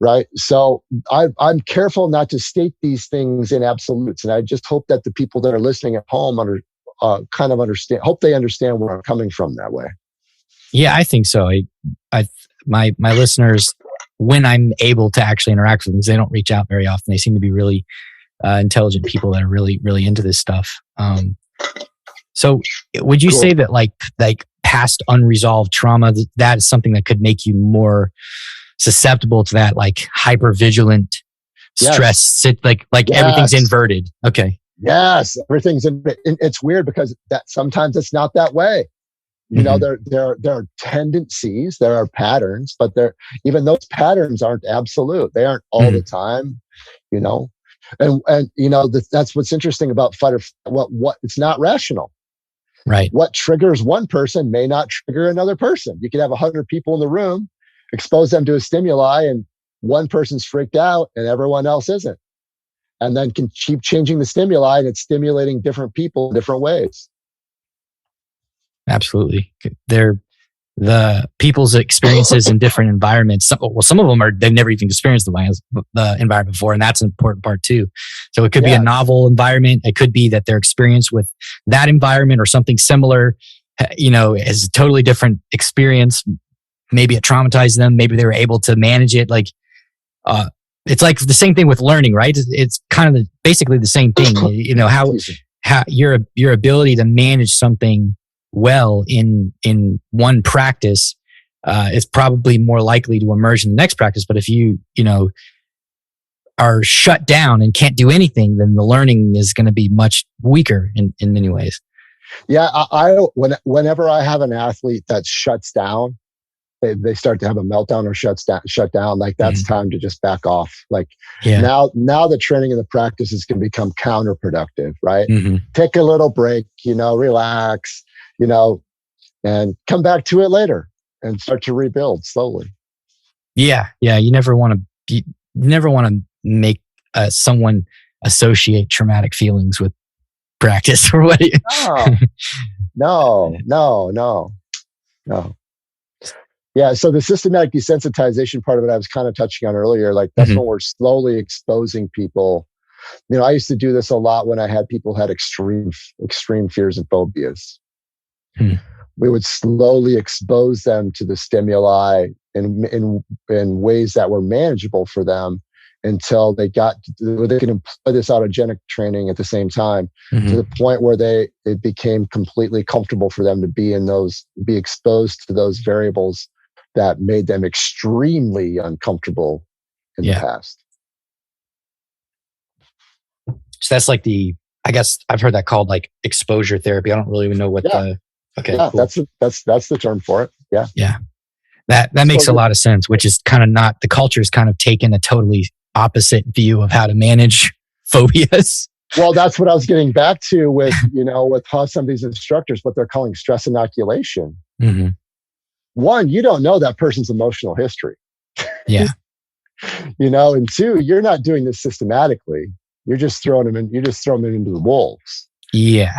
Right. So I'm careful not to state these things in absolutes. And I just hope that the people that are listening at home kind of understand, hope they understand where I'm coming from that way. Yeah, I think so. My listeners, when I'm able to actually interact with them, because they don't reach out very often, they seem to be really intelligent people that are really, really into this stuff. So would you say that like past unresolved trauma, that is something that could make you more susceptible to that like hypervigilant stress, like everything's inverted? Okay. Yes, everything's it's weird because that sometimes it's not that way. You know, there are tendencies, there are patterns, but even those patterns aren't absolute. They aren't all the time, you know. And you know, that's what's interesting about fight or flight. What it's not rational. Right. What triggers one person may not trigger another person. You could have 100 people in the room, expose them to a stimuli, and one person's freaked out and everyone else isn't. And then can keep changing the stimuli, and it's stimulating different people in different ways. Absolutely. They're the people's experiences in different environments. Some of them they've never even experienced the environment before, and that's an important part too. So it could be a novel environment. It could be that their experience with that environment or something similar, you know, is a totally different experience. Maybe it traumatized them. Maybe they were able to manage it. Like, it's like the same thing with learning, right? It's kind of basically the same thing. You know, how your ability to manage something well in one practice is probably more likely to emerge in the next practice. But if you know, are shut down and can't do anything, then the learning is going to be much weaker in many ways. Yeah, whenever I have an athlete that shuts down, they start to have a meltdown or shut down. Like that's time to just back off. Like now the training and the practice is going to become counterproductive, right? Take a little break, you know, relax, you know, and come back to it later and start to rebuild slowly. Yeah. You never want to make someone associate traumatic feelings with practice or what? No. Yeah. So the systematic desensitization part of it, I was kind of touching on earlier. Like that's when we're slowly exposing people. You know, I used to do this a lot when I had people had extreme fears and phobias. We would slowly expose them to the stimuli in ways that were manageable for them until they can employ this autogenic training at the same time to the point where it became completely comfortable for them to be exposed to those variables that made them extremely uncomfortable in the past. So that's like I guess I've heard that called like exposure therapy. I don't really even know what okay. Yeah, cool. that's the term for it. Yeah. Yeah. That makes a lot of sense, which is kind of not, the culture's kind of taken a totally opposite view of how to manage phobias. Well, that's what I was getting back to with, you know, with how some of these instructors, what they're calling stress inoculation. One, you don't know that person's emotional history. Yeah. You know, and two, you're not doing this systematically. You're just throwing them into the wolves. Yeah.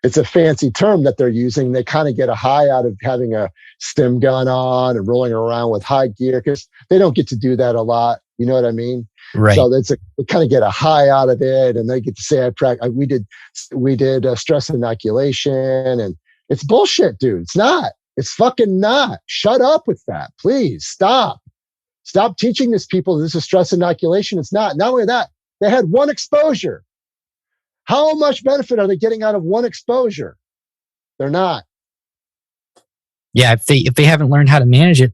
It's a fancy term that they're using. They kind of get a high out of having a stim gun on and rolling around with high gear because they don't get to do that a lot. You know what I mean? Right. So they kind of get a high out of it, and they get to say, we did stress inoculation, and it's bullshit, dude. It's not. It's fucking not. Shut up with that, please. Stop teaching these people this is stress inoculation. It's not. Not only that, they had one exposure. How much benefit are they getting out of one exposure? They're not. Yeah, if they haven't learned how to manage it,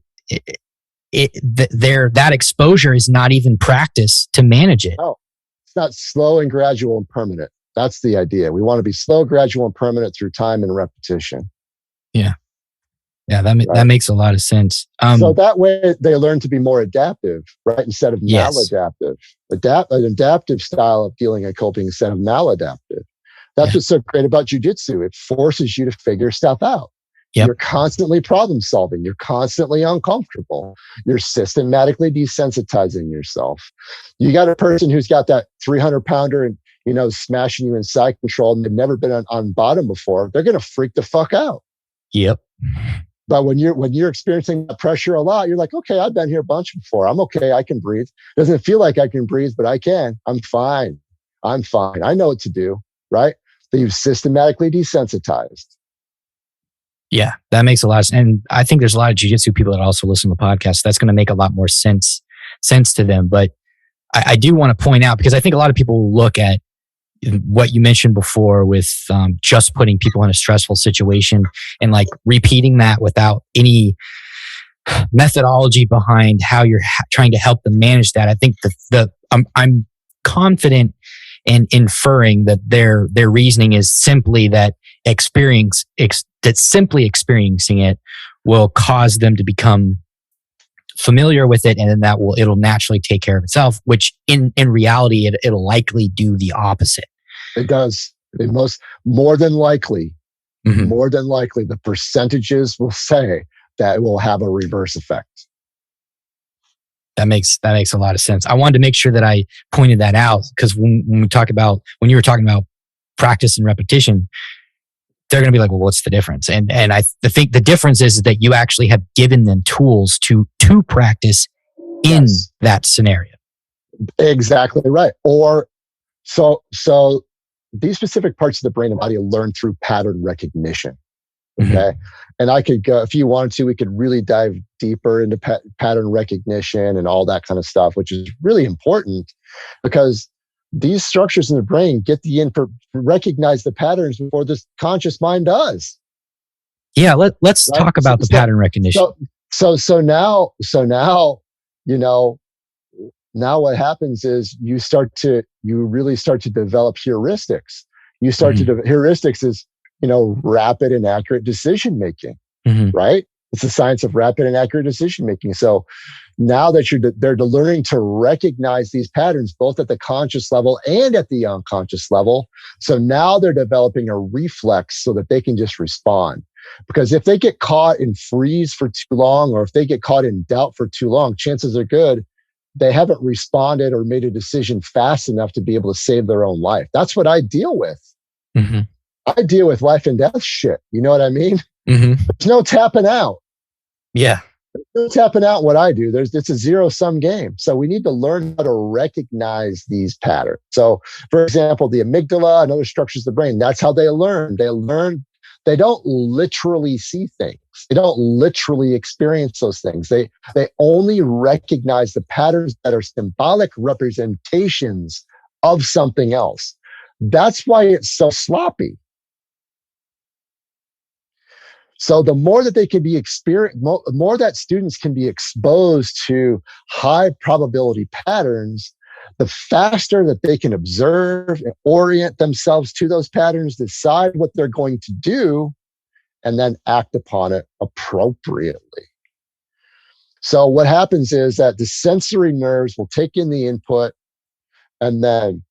that exposure is not even practice to manage it. No, it's not slow and gradual and permanent. That's the idea. We want to be slow, gradual, and permanent through time and repetition. Yeah. Yeah, that right? makes a lot of sense. So that way they learn to be more adaptive, right? Instead of maladaptive. An adaptive style of dealing and coping instead of maladaptive. That's what's so great about jujitsu. It forces you to figure stuff out. Yep. You're constantly problem solving. You're constantly uncomfortable. You're systematically desensitizing yourself. You got a person who's got that 300 pounder and, smashing you in side control and they've never been on bottom before. They're going to freak the fuck out. Yep. But when you're experiencing the pressure a lot, you're like, okay, I've been here a bunch before. I'm okay. I can breathe. Doesn't feel like I can breathe, but I can. I'm fine. I know what to do, right? So you've systematically desensitized. Yeah, that makes a lot of sense. And I think there's a lot of jiu-jitsu people that also listen to the podcast. That's going to make a lot more sense to them. But I do want to point out, because I think a lot of people will look at what you mentioned before with just putting people in a stressful situation and like repeating that without any methodology behind how you're trying to help them manage that. I think I'm confident in inferring that their reasoning is simply that simply experiencing it will cause them to become familiar with it, and then it'll naturally take care of itself, which in reality it'll likely do the opposite. It does. More than likely the percentages will say that it will have a reverse effect. That makes a lot of sense. I wanted to make sure that I pointed that out, because when you were talking about practice and repetition, they're going to be like, well, what's the difference? And I think the difference is that you actually have given them tools to practice in that scenario. Exactly right. Or so these specific parts of the brain and body are learned through pattern recognition. Okay. Mm-hmm. And I could go, if you wanted to, we could really dive deeper into pattern recognition and all that kind of stuff, which is really important because these structures in the brain get recognize the patterns before the conscious mind does. Yeah, let's talk about the pattern recognition. So now, now what happens is you really start to develop heuristics. Heuristics is, rapid and accurate decision making, right? It's the science of rapid and accurate decision making. So now that they're learning to recognize these patterns, both at the conscious level and at the unconscious level. So now they're developing a reflex so that they can just respond. Because if they get caught in freeze for too long, or if they get caught in doubt for too long, chances are good they haven't responded or made a decision fast enough to be able to save their own life. That's what I deal with. Mm-hmm. I deal with life and death shit. You know what I mean? Mm-hmm. There's no tapping out. Yeah. There's no tapping out what I do. It's a zero-sum game. So we need to learn how to recognize these patterns. So, for example, the amygdala and other structures of the brain, that's how they learn. They don't literally see things. They don't literally experience those things. They only recognize the patterns that are symbolic representations of something else. That's why it's so sloppy. So the more that they can be more that students can be exposed to high probability patterns, the faster that they can observe and orient themselves to those patterns, decide what they're going to do, and then act upon it appropriately. So what happens is that the sensory nerves will take in the input, and then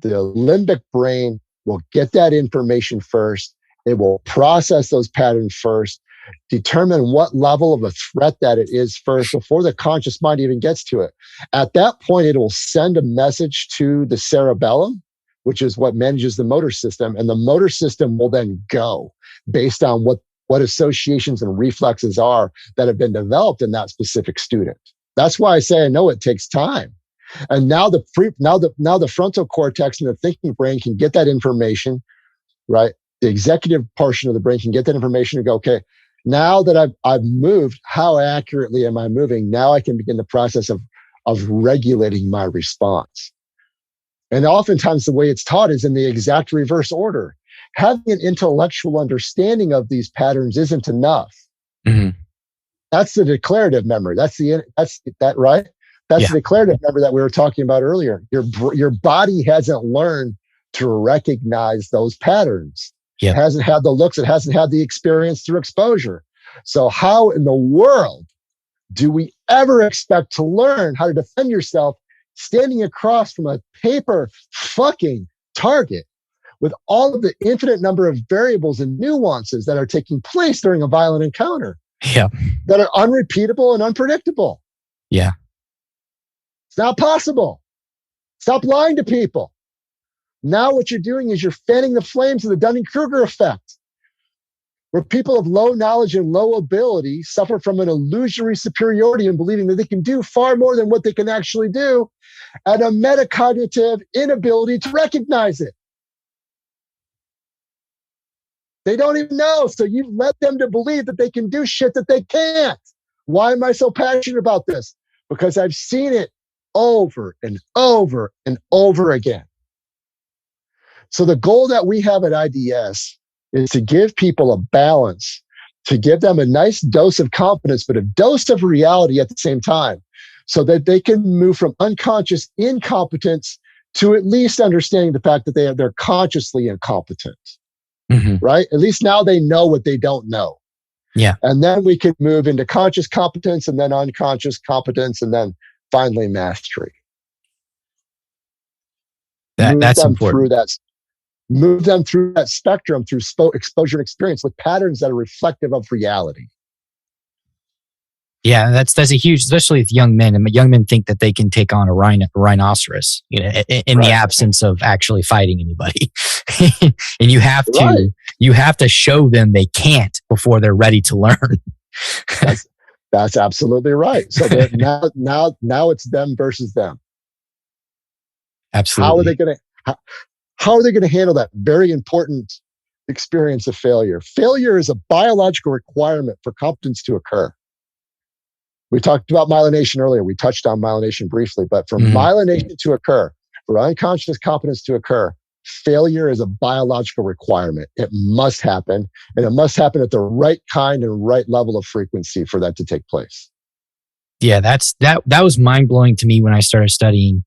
the limbic brain will get that information first. It will process those patterns first, determine what level of a threat that it is first before the conscious mind even gets to it. At that point, it will send a message to the cerebellum, which is what manages the motor system. And the motor system will then go based on what associations and reflexes are that have been developed in that specific student. That's why I say I know it takes time. And now the frontal cortex and the thinking brain can get that information, right? The executive portion of the brain can get that information and go, okay, now that I've moved, how accurately am I moving? Now I can begin the process of regulating my response. And oftentimes the way it's taught is in the exact reverse order. Having an intellectual understanding of these patterns isn't enough. Mm-hmm. That's the declarative memory. That's the declarative memory that we were talking about earlier. Your body hasn't learned to recognize those patterns. Yep. It hasn't had the looks. It hasn't had the experience through exposure. So how in the world do we ever expect to learn how to defend yourself standing across from a paper fucking target with all of the infinite number of variables and nuances that are taking place during a violent encounter? Yeah. That are unrepeatable and unpredictable. Yeah. It's not possible. Stop lying to people. Now what you're doing is you're fanning the flames of the Dunning-Kruger effect, where people of low knowledge and low ability suffer from an illusory superiority in believing that they can do far more than what they can actually do, and a metacognitive inability to recognize it. They don't even know, so you've led them to believe that they can do shit that they can't. Why am I so passionate about this? Because I've seen it over and over and over again. So the goal that we have at IDS is to give people a balance, to give them a nice dose of confidence, but a dose of reality at the same time, so that they can move from unconscious incompetence to at least understanding the fact that they're consciously incompetent, right? At least now they know what they don't know. Yeah. And then we can move into conscious competence and then unconscious competence and then finally mastery. That's important. Move them through that spectrum through exposure and experience with patterns that are reflective of reality. Yeah, that's a huge, especially with young men. And young men think that they can take on a rhinoceros, in the absence of actually fighting anybody. And you have to show them they can't before they're ready to learn. That's absolutely right. So now it's them versus them. Absolutely. How are they going to handle that very important experience of failure? Failure is a biological requirement for competence to occur. We talked about myelination earlier. We touched on myelination briefly, but for myelination to occur, for unconscious competence to occur, failure is a biological requirement. It must happen, and it must happen at the right kind and right level of frequency for that to take place. Yeah, that was mind-blowing to me when I started studying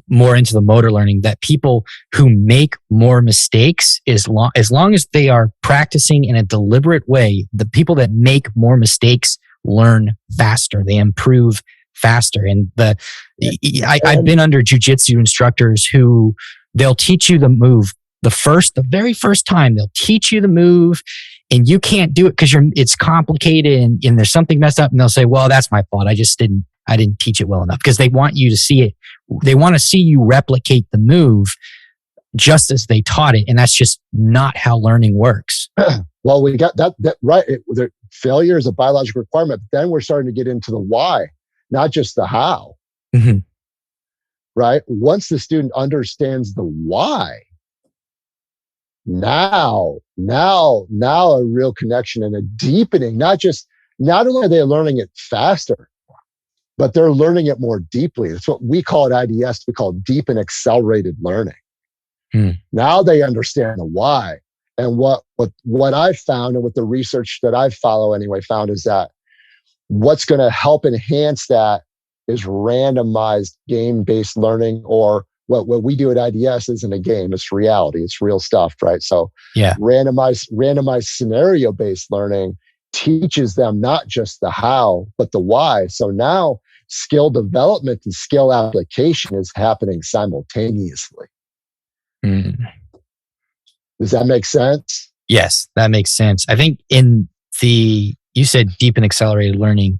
more into the motor learning, that people who make more mistakes, as long as they are practicing in a deliberate way, the people that make more mistakes learn faster, they improve faster. And I've been under jujitsu instructors who they'll teach you the move the very first time. They'll teach you the move and you can't do it because it's complicated and there's something messed up, and they'll say, well, that's my fault. I didn't teach it well enough, because they want you to see it. They want to see you replicate the move just as they taught it. And that's just not how learning works. Well, we got that right. Failure is a biological requirement, but then we're starting to get into the why, not just the how. Right? Once the student understands the why, now a real connection and a deepening, not only are they learning it faster, but they're learning it more deeply. That's what we call at IDS. We call deep and accelerated learning. Now they understand the why. And what I've found, and what the research that I follow anyway found, is that what's going to help enhance that is randomized game-based learning, or what we do at IDS isn't a game, it's reality, it's real stuff, right? So randomized scenario-based learning teaches them not just the how, but the why. So now skill development and skill application is happening simultaneously. Does that make sense? Yes, that makes sense. I think you said deep and accelerated learning.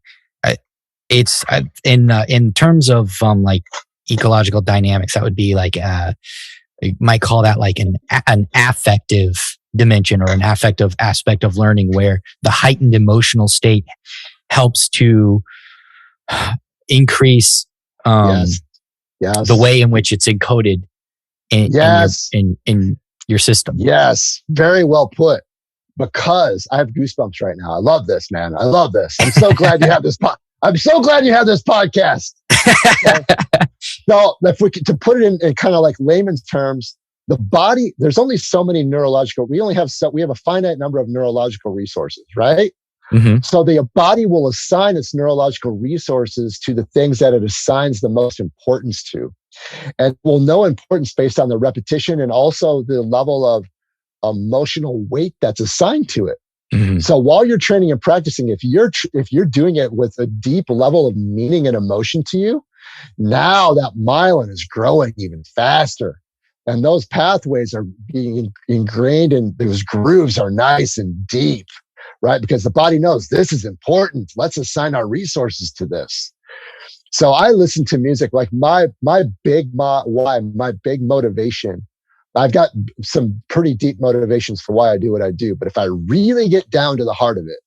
It's in terms of like ecological dynamics, that would be like you might call that like an affective dimension or an affective aspect of learning, where the heightened emotional state helps to increase the way in which it's encoded in your system. Yes, very well put. Because I have goosebumps right now. I love this, man. I love this. I'm so glad you have this. I'm so glad you have this podcast. So, if we could, to put it in kind of like layman's terms, the body, there's only so many neurological. We have a finite number of neurological resources, right? So the body will assign its neurological resources to the things that it assigns the most importance to, and will know importance based on the repetition and also the level of emotional weight that's assigned to it. Mhm. So while you're training and practicing, if you're doing it with a deep level of meaning and emotion to you, now that myelin is growing even faster. And those pathways are being ingrained, and those grooves are nice and deep, right? Because the body knows this is important. Let's assign our resources to this. So I listen to music like my big motivation. I've got some pretty deep motivations for why I do what I do. But if I really get down to the heart of it,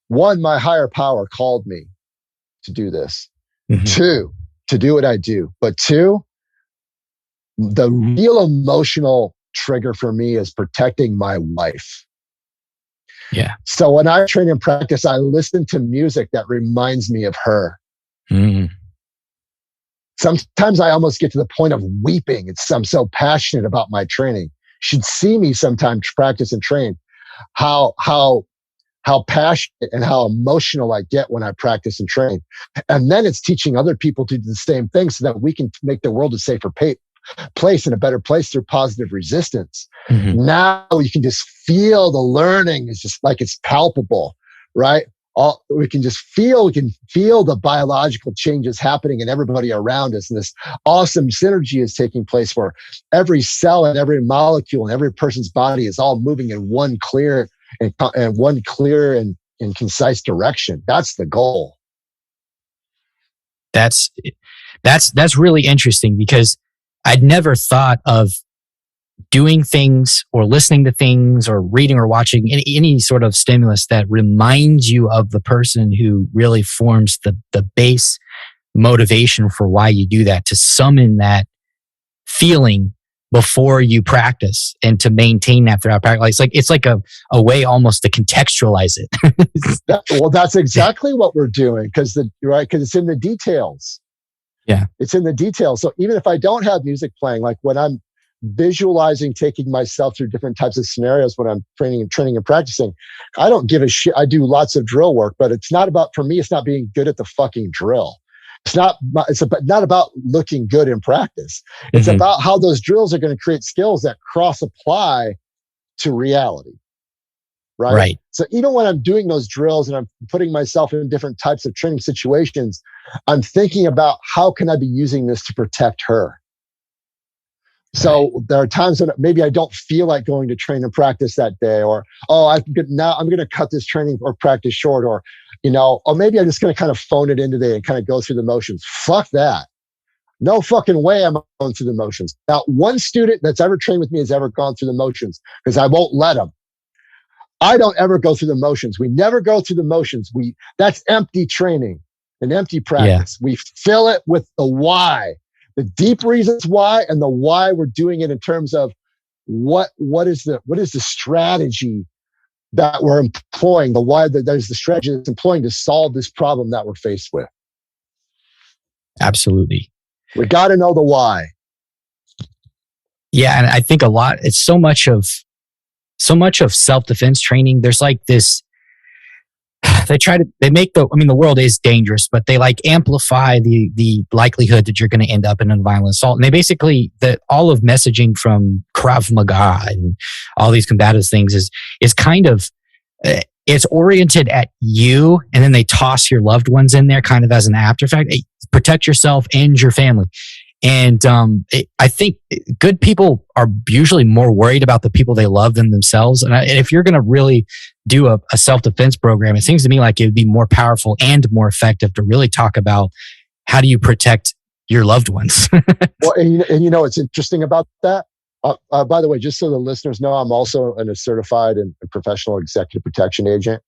one, my higher power called me to do this. Mhm. Two, to do what I do. But two, the real emotional trigger for me is protecting my wife. Yeah. So when I train and practice, I listen to music that reminds me of her. Mhm. Sometimes I almost get to the point of weeping. I'm so passionate about my training. You should see me sometimes practice and train. How passionate and how emotional I get when I practice and train. And then it's teaching other people to do the same thing so that we can make the world a safer place and a better place through positive resistance. Mhm. Now you can just feel the learning is just like it's palpable, right? We can feel the biological changes happening in everybody around us. And this awesome synergy is taking place where every cell and every molecule in every person's body is all moving in one clear and concise direction. That's the goal. That's really interesting, because I'd never thought of doing things or listening to things or reading or watching any sort of stimulus that reminds you of the person who really forms the base motivation for why you do that, to summon that feeling before you practice and to maintain that throughout practice. It's like a way almost to contextualize it. Well, that's exactly what we're doing, because it's in the details. Yeah. It's in the details. So even if I don't have music playing, like when I'm visualizing taking myself through different types of scenarios when I'm training and practicing, I don't give a shit. I do lots of drill work, but for me, it's not being good at the fucking drill. It's not about looking good in practice. It's Mhm. about how those drills are going to create skills that cross apply to reality. Right. So even when I'm doing those drills and I'm putting myself in different types of training situations, I'm thinking about how can I be using this to protect her? So there are times when maybe I don't feel like going to train and practice that day, or, I'm going to cut this training or practice short, or maybe I'm just going to kind of phone it in today and kind of go through the motions. Fuck that. No fucking way I'm going through the motions. Now, one student that's ever trained with me has ever gone through the motions, because I won't let them. I don't ever go through the motions. We never go through the motions. That's empty training and empty practice. Yeah. We fill it with the why, the deep reasons why, and the why we're doing it in terms of what is the strategy that we're employing, the why that there's the strategy that's employing to solve this problem that we're faced with. Absolutely. We got to know the why. Yeah, and I think it's so much of self-defense training. There's like this, the world is dangerous, but they like amplify the likelihood that you're going to end up in a violent assault. And they basically, all of messaging from Krav Maga and all these combative things is kind of, it's oriented at you, and then they toss your loved ones in there kind of as an after effect. Protect yourself and your family. And I think good people are usually more worried about the people they love than themselves. And if you're going to really do a self-defense program, it seems to me like it would be more powerful and more effective to really talk about how do you protect your loved ones. Well, and what's interesting about that? By the way, just so the listeners know, I'm also a certified and professional executive protection agent.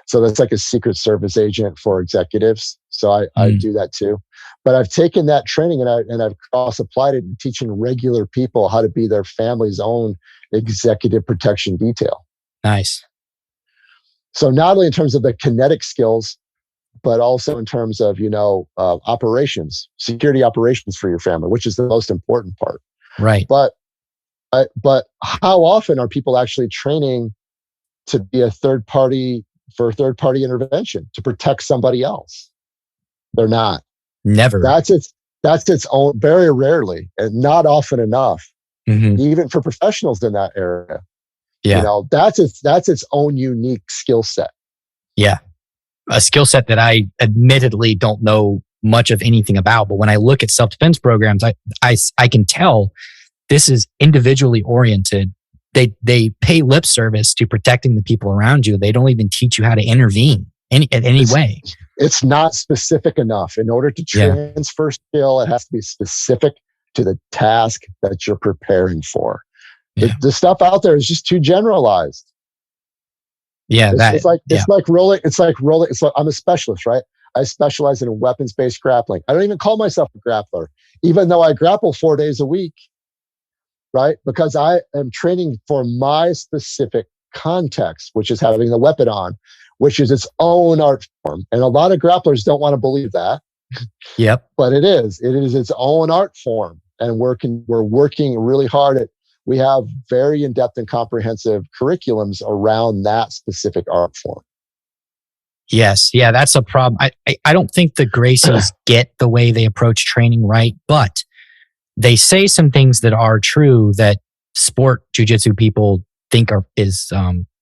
So that's like a Secret Service agent for executives. So I do that too. But I've taken that training and I've cross-applied it in teaching regular people how to be their family's own executive protection detail. Nice. So not only in terms of the kinetic skills, but also in terms of, operations, security operations for your family, which is the most important part. Right. But how often are people actually training to be a third party intervention to protect somebody else? They're not. Never. That's its own, very rarely, and not often enough, even for professionals in that area. Yeah. You know, that's its own unique skill set. Yeah. A skill set that I admittedly don't know much of anything about. But when I look at self-defense programs, I can tell this is individually oriented. They pay lip service to protecting the people around you. They don't even teach you how to intervene in any way. It's not specific enough. In order to transfer skill, it has to be specific to the task that you're preparing for. Yeah. The stuff out there is just too generalized. Yeah, it's like rolling. I'm a specialist, right? I specialize in weapons-based grappling. I don't even call myself a grappler, even though I grapple 4 days a week, right? Because I am training for my specific context, which is having the weapon on, which is its own art form. And a lot of grapplers don't want to believe that. Yep. But it is its own art form. And we're working really hard at, we have very in-depth and comprehensive curriculums around that specific art form. Yes. Yeah, that's a problem. I don't think the Gracies get the way they approach training right, but they say some things that are true that sport jiu-jitsu people think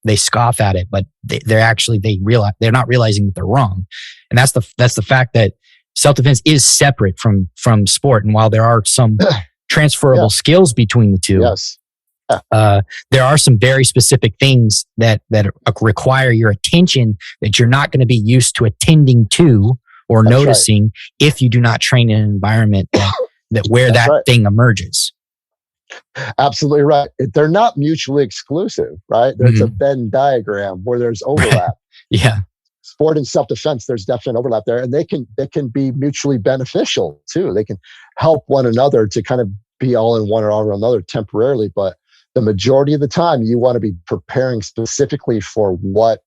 they scoff at it, but they're not realizing that they're wrong. And that's the fact that self-defense is separate from sport. And while there are some transferable skills between the two, yes, there are some very specific things that require your attention that you're not going to be used to attending to or noticing if you do not train in an environment where that thing emerges. Absolutely right. They're not mutually exclusive, right? There's a Venn diagram where there's overlap. Yeah. Sport and self-defense, there's definite overlap there, and they can be mutually beneficial too. They can help one another to kind of be all in one or all in another temporarily, but the majority of the time you want to be preparing specifically for what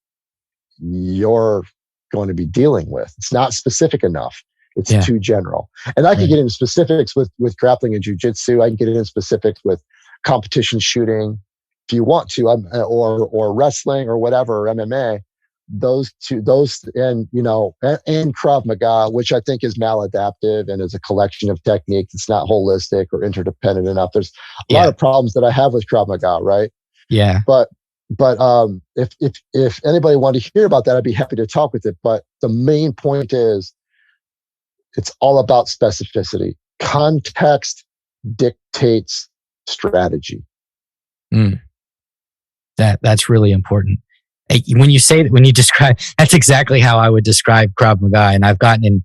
you're going to be dealing with. It's not specific enough. It's too general. And I can get into specifics with grappling and jiu-jitsu. I can get into specifics with competition shooting if you want to, or wrestling or whatever, or MMA. Those and Krav Maga, which I think is maladaptive and is a collection of techniques. It's not holistic or interdependent enough. There's a lot of problems that I have with Krav Maga, right? Yeah. But if anybody wanted to hear about that, I'd be happy to talk with it. But the main point is, it's all about specificity. Context dictates strategy. That's really important. When you describe, that's exactly how I would describe Krav Maga. And I've gotten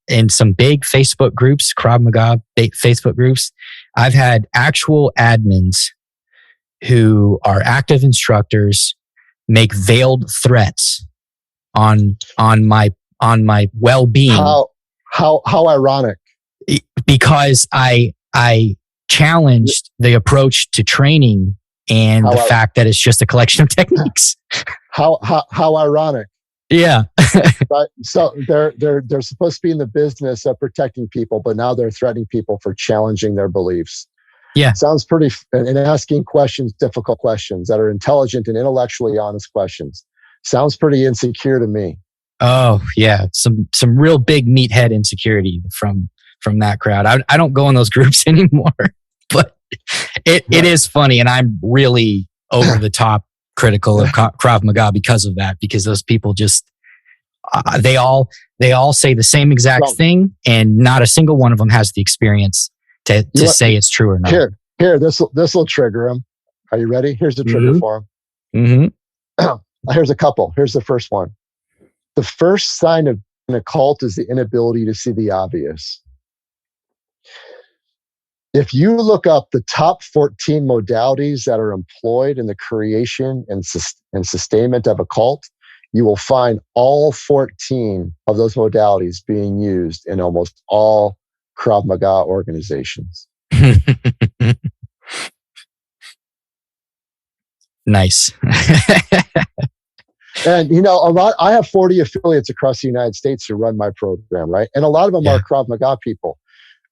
in some big Facebook groups, Krav Maga Facebook groups. I've had actual admins who are active instructors make veiled threats on my well-being. How ironic. Because I challenged the approach to training and the fact that it's just a collection of techniques. How ironic. Yeah. Right. So they're supposed to be in the business of protecting people, but now they're threatening people for challenging their beliefs. Yeah. Sounds pretty, and asking questions, difficult questions that are intelligent and intellectually honest questions. Sounds pretty insecure to me. Oh yeah. Some real big meathead insecurity from that crowd. I don't go in those groups anymore, but it is funny. And I'm really over the top critical of Krav Maga because of that, because those people just, they all say the same exact thing, and not a single one of them has the experience to say it's true or not. Here, this will trigger them. Are you ready? Here's the trigger for them. Here's a couple. Here's the first one. The first sign of an occult is the inability to see the obvious. If you look up the top 14 modalities that are employed in the creation and sustainment of a cult, you will find all 14 of those modalities being used in almost all Krav Maga organizations. Nice. And I have 40 affiliates across the United States who run my program, right? And a lot of them are Krav Maga people.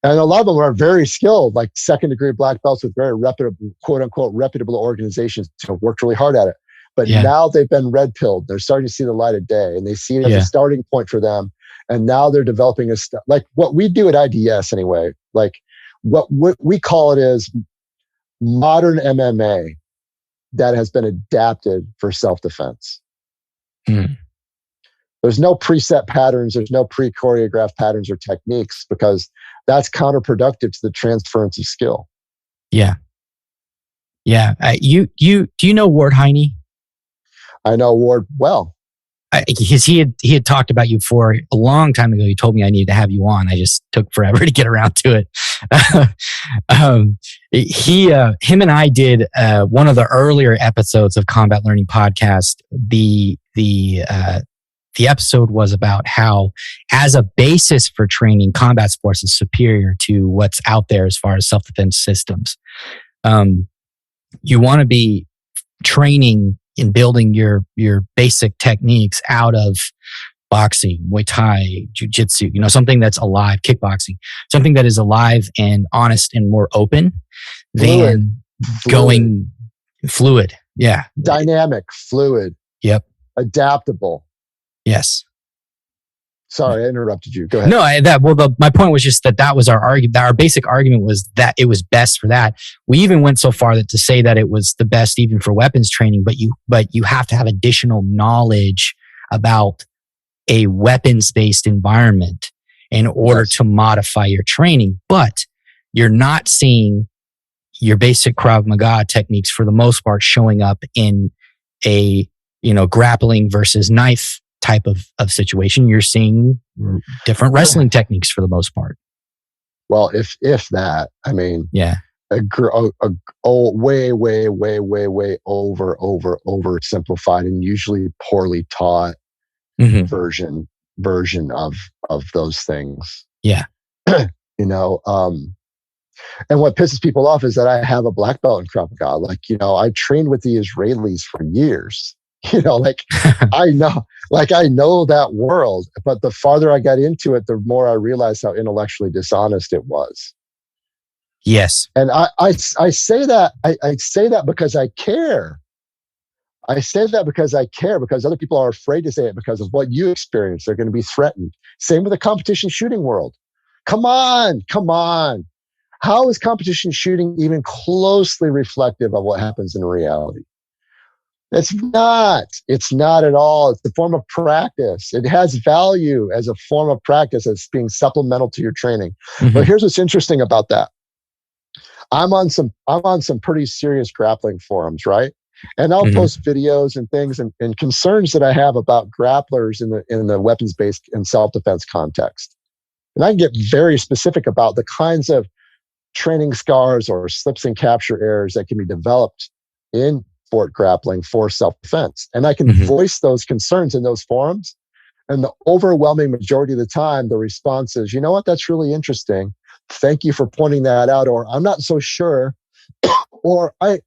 And a lot of them are very skilled, like second-degree black belts with very reputable, quote-unquote, reputable organizations who have worked really hard at it. But now they've been red-pilled. They're starting to see the light of day, and they see it as a starting point for them. And now they're developing like what we do at IDS anyway. Like what we call it is modern MMA. that has been adapted for self-defense. Mm. There's no preset patterns. There's no pre-choreographed patterns or techniques, because that's counterproductive to the transference of skill. Yeah. Yeah. Do you know Ward Heine? I know Ward well. He had talked about you for a long time ago. He told me I needed to have you on. I just took forever to get around to it. Him and I did one of the earlier episodes of Combat Learning Podcast. The episode was about how, as a basis for training, combat sports is superior to what's out there as far as self-defense systems. You want to be training in building your basic techniques out of boxing, Muay Thai, Jiu-Jitsu, something that's alive, kickboxing, something that is alive and honest and more open than going fluid. Yeah. Dynamic, fluid. Yep. Adaptable. Yes. Sorry, I interrupted you. Go ahead. No, my point was just that was our argument. Our basic argument was that it was best for that. We even went so far to say that it was the best even for weapons training, but you have to have additional knowledge about a weapons-based environment in order to modify your training. But you're not seeing your basic Krav Maga techniques for the most part showing up in a, grappling versus knife type of situation. You're seeing different wrestling techniques for the most part. Well, if that, I mean, yeah, way over simplified and usually poorly taught version of those things. Yeah. And what pisses people off is that I have a black belt in Krav Maga. I trained with the Israelis for years. I know that world, but the farther I got into it, the more I realized how intellectually dishonest it was. Yes. And I say that, I say that because I care. I say that because I care, because other people are afraid to say it because of what you experience. They're going to be threatened. Same with the competition shooting world. Come on. How is competition shooting even closely reflective of what happens in reality? It's not at all. It's a form of practice. It has value as a form of practice as being supplemental to your training. But here's what's interesting about that. I'm on some pretty serious grappling forums, right? And I'll post videos and things and concerns that I have about grapplers in the weapons-based and self-defense context. And I can get very specific about the kinds of training scars or slips and capture errors that can be developed in sport grappling for self-defense. And I can voice those concerns in those forums. And the overwhelming majority of the time, the response is, you know what, that's really interesting. Thank you for pointing that out. Or I'm not so sure. Or I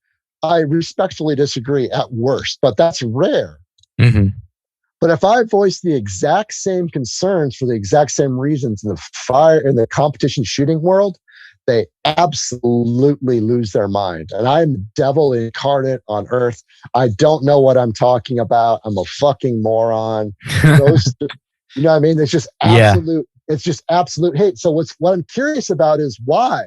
respectfully disagree at worst, but that's rare. But if I voice the exact same concerns for the exact same reasons in the competition shooting world, they absolutely lose their mind. And I'm the devil incarnate on earth. I don't know what I'm talking about. I'm a fucking moron. Those, you know what I mean? It's just absolute. Yeah. It's just absolute hate. So what I'm curious about is why,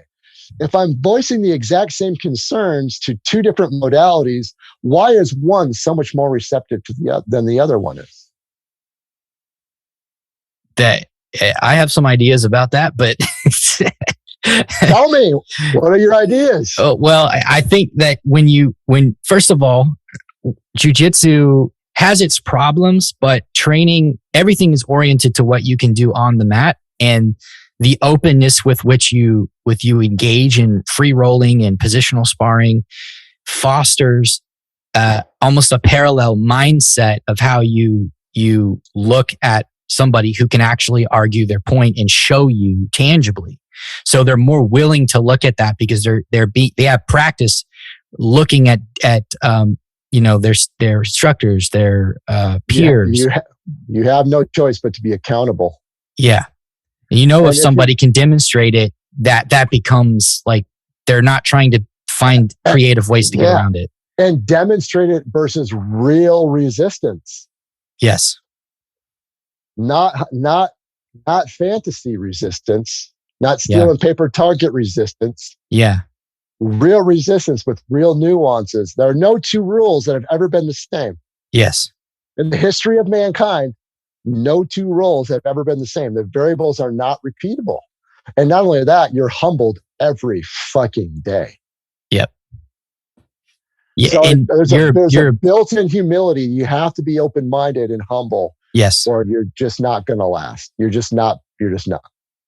if I'm voicing the exact same concerns to two different modalities, why is one so much more receptive to than the other one is? That I have some ideas about that, but tell me, what are your ideas? Well, I think that when first of all, jiu-jitsu has its problems, but training, everything is oriented to what you can do on the mat, and the openness with which you engage in free rolling and positional sparring fosters almost a parallel mindset of how you look at somebody who can actually argue their point and show you tangibly. So they're more willing to look at that because they have practice looking at their instructors, their peers. You have no choice but to be accountable. Yeah. And if somebody can demonstrate it, that becomes like they're not trying to find creative ways to get around it. And demonstrate it versus real resistance. Yes. Not fantasy resistance, not steel and paper target resistance. Yeah. real resistance with real nuances. There are no two rules that have ever been the same. Yes. In the history of mankind, no two rules have ever been the same. The variables are not repeatable. And not only that, you're humbled every fucking day. Yep. Yeah, so and there's a built-in humility. You have to be open-minded and humble. Yes. Or you're just not going to last. You're just not.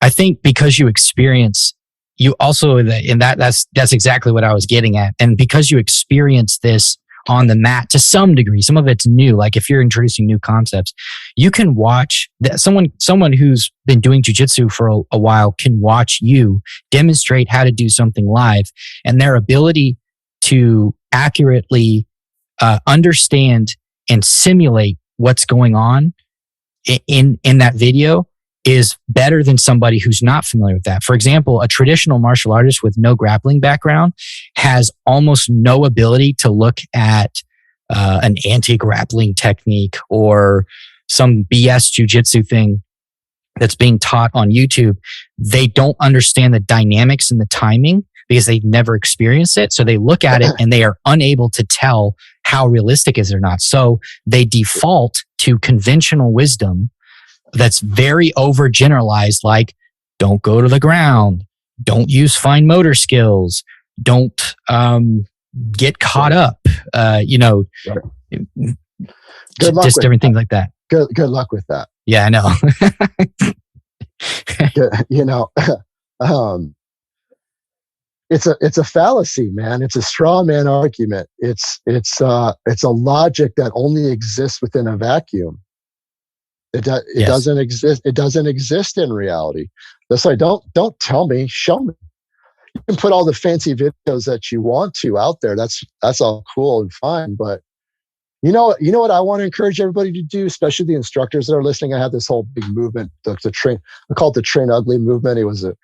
I think because you experience, you also, and that's exactly what I was getting at. And because you experience this on the mat to some degree, some of it's new. Like if you're introducing new concepts, you can watch that someone who's been doing jujitsu for a while can watch you demonstrate how to do something live, and their ability to accurately understand and simulate what's going on in that video is better than somebody who's not familiar with that. For example, a traditional martial artist with no grappling background has almost no ability to look at an anti-grappling technique or some BS jujitsu thing that's being taught on YouTube. They don't understand the dynamics and the timing because they've never experienced it. So they look at it and they are unable to tell how realistic is it or not. So they default to conventional wisdom that's very overgeneralized, like don't go to the ground, don't use fine motor skills, don't get caught up, just different things like that. Good luck with that. Yeah, I know. It's a fallacy, man. It's a straw man argument. It's a logic that only exists within a vacuum. It doesn't exist. It doesn't exist in reality. That's why don't tell me, show me. You can put all the fancy videos that you want to out there. That's all cool and fine. But you know what I want to encourage everybody to do, especially the instructors that are listening. I have this whole big movement, the train. I call it the Train Ugly movement. It was a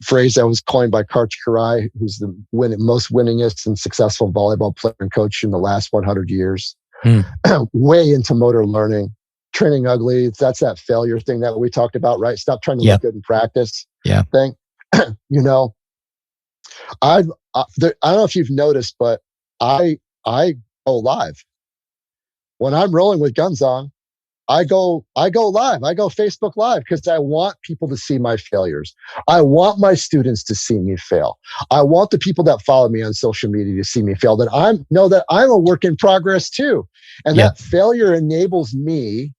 phrase that was coined by Karch Karai, who's the most winningest and successful volleyball player and coach in the last 100 years. Way into motor learning. Training ugly, that's that failure thing that we talked about, right? Stop trying to look good in practice. Yeah. Thing. I don't know if you've noticed, but I go live. When I'm rolling with guns on, I go live. I go Facebook Live because I want people to see my failures. I want my students to see me fail. I want the people that follow me on social media to see me fail, that I'm a work in progress too. And that failure enables me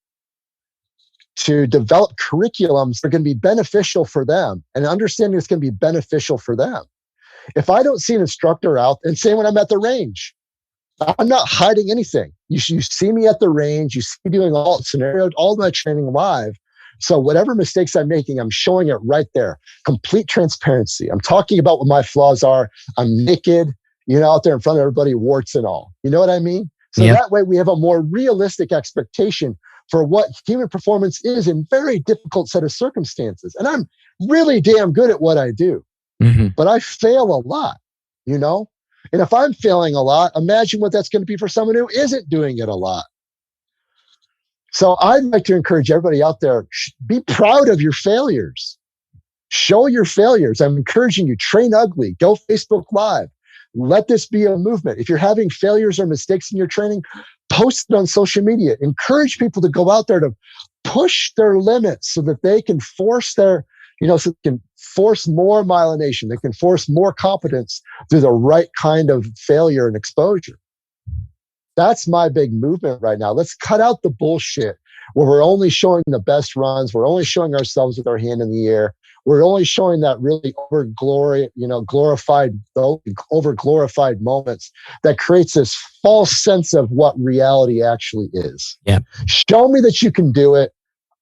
to develop curriculums that are going to be beneficial for them, and understanding it's going to be beneficial for them. If I don't see an instructor out, and say when I'm at the range, I'm not hiding anything. You see me at the range, you see me doing all my training live. So whatever mistakes I'm making, I'm showing it right there. Complete transparency. I'm talking about what my flaws are. I'm naked, out there in front of everybody, warts and all. You know what I mean? So that way we have a more realistic expectation for what human performance is in very difficult set of circumstances. And I'm really damn good at what I do, but I fail a lot, And if I'm failing a lot, imagine what that's going to be for someone who isn't doing it a lot. So I'd like to encourage everybody out there, be proud of your failures. Show your failures. I'm encouraging you, train ugly, go Facebook Live. Let this be a movement. If you're having failures or mistakes in your training, post it on social media. Encourage people to go out there to push their limits so that they can force so they can force more myelination. They can force more competence through the right kind of failure and exposure. That's my big movement right now. Let's cut out the bullshit where we're only showing the best runs. We're only showing ourselves with our hand in the air. We're only showing that really over-glorified moments that creates this false sense of what reality actually is. Yeah. Show me that you can do it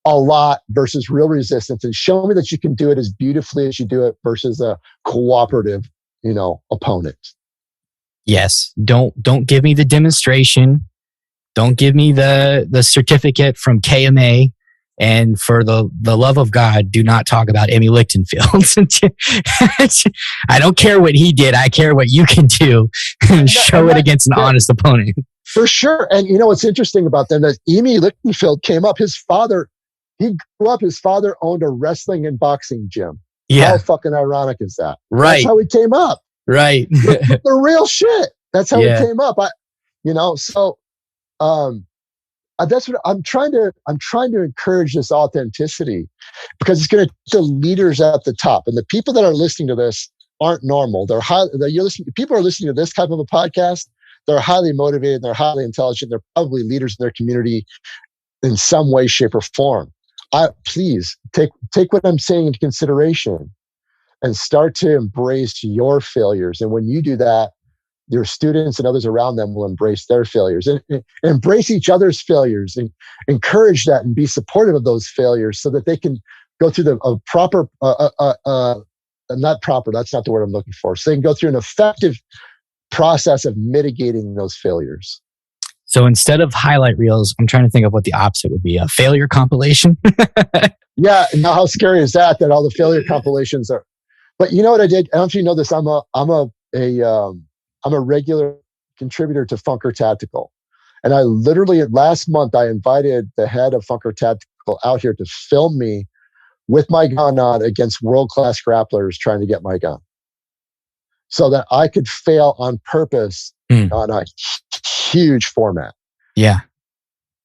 a lot versus real resistance, and show me that you can do it as beautifully as you do it versus a cooperative, opponent. Yes. Don't give me the demonstration. Don't give me the certificate from KMA. And for the love of God, do not talk about Emmy Lichtenfield. I don't care what he did. I care what you can do and show it against an honest opponent. For sure. And what's interesting about them, that Emmy Lichtenfield came up, his father owned a wrestling and boxing gym. Yeah. How fucking ironic is that? Right. That's how he came up. Right. The real shit. That's how Yeah. it came up. That's what I'm trying to encourage, this authenticity, because it's going to the leaders at the top, and the people that are listening to this aren't normal. People are listening to this type of a podcast. They're highly motivated. They're highly intelligent. They're probably leaders in their community in some way, shape, or form. Please take what I'm saying into consideration and start to embrace your failures. And when you do that, your students and others around them will embrace their failures, and embrace each other's failures, and encourage that and be supportive of those failures so that they can go through not proper, that's not the word I'm looking for. So they can go through an effective process of mitigating those failures. So instead of highlight reels, I'm trying to think of what the opposite would be: a failure compilation. Yeah. Now, how scary is that all the failure compilations are? But you know what I did? I don't know if you know this. I'm a regular contributor to Funker Tactical. And I literally, last month, I invited the head of Funker Tactical out here to film me with my gun on against world-class grapplers trying to get my gun, so that I could fail on purpose on a huge format. Yeah.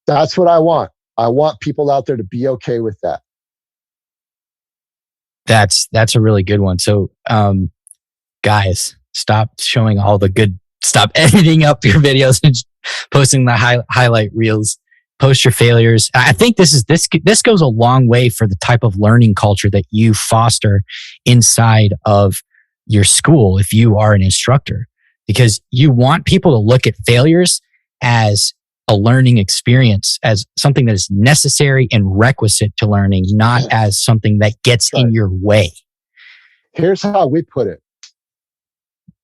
That's what I want. I want people out there to be okay with that. That's a really good one. So, guys, stop showing all the good. Stop editing up your videos and posting the highlight reels. Post your failures. I think this goes a long way for the type of learning culture that you foster inside of your school if you are an instructor, because you want people to look at failures as a learning experience, as something that is necessary and requisite to learning, not as something that gets in your way. Here's how we put it.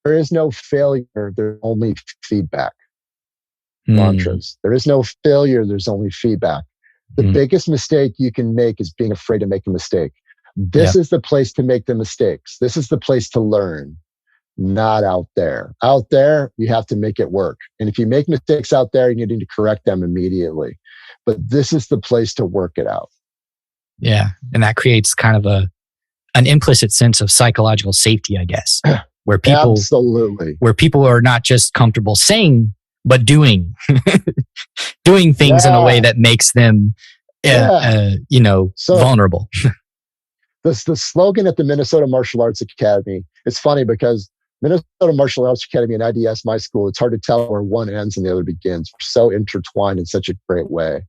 There is no failure, there's only feedback. Mantras. There is no failure, there's only feedback. The biggest mistake you can make is being afraid to make a mistake. This is the place to make the mistakes. This is the place to learn, not out there. Out there, you have to make it work. And if you make mistakes out there, you need to correct them immediately. But this is the place to work it out. Yeah. And that creates kind of an implicit sense of psychological safety, I guess, where people are not just comfortable saying, but doing things in a way that makes them, vulnerable. The slogan at the Minnesota Martial Arts Academy, it's funny because Minnesota Martial Arts Academy and IDS, my school, it's hard to tell where one ends and the other begins. We're so intertwined in such a great way.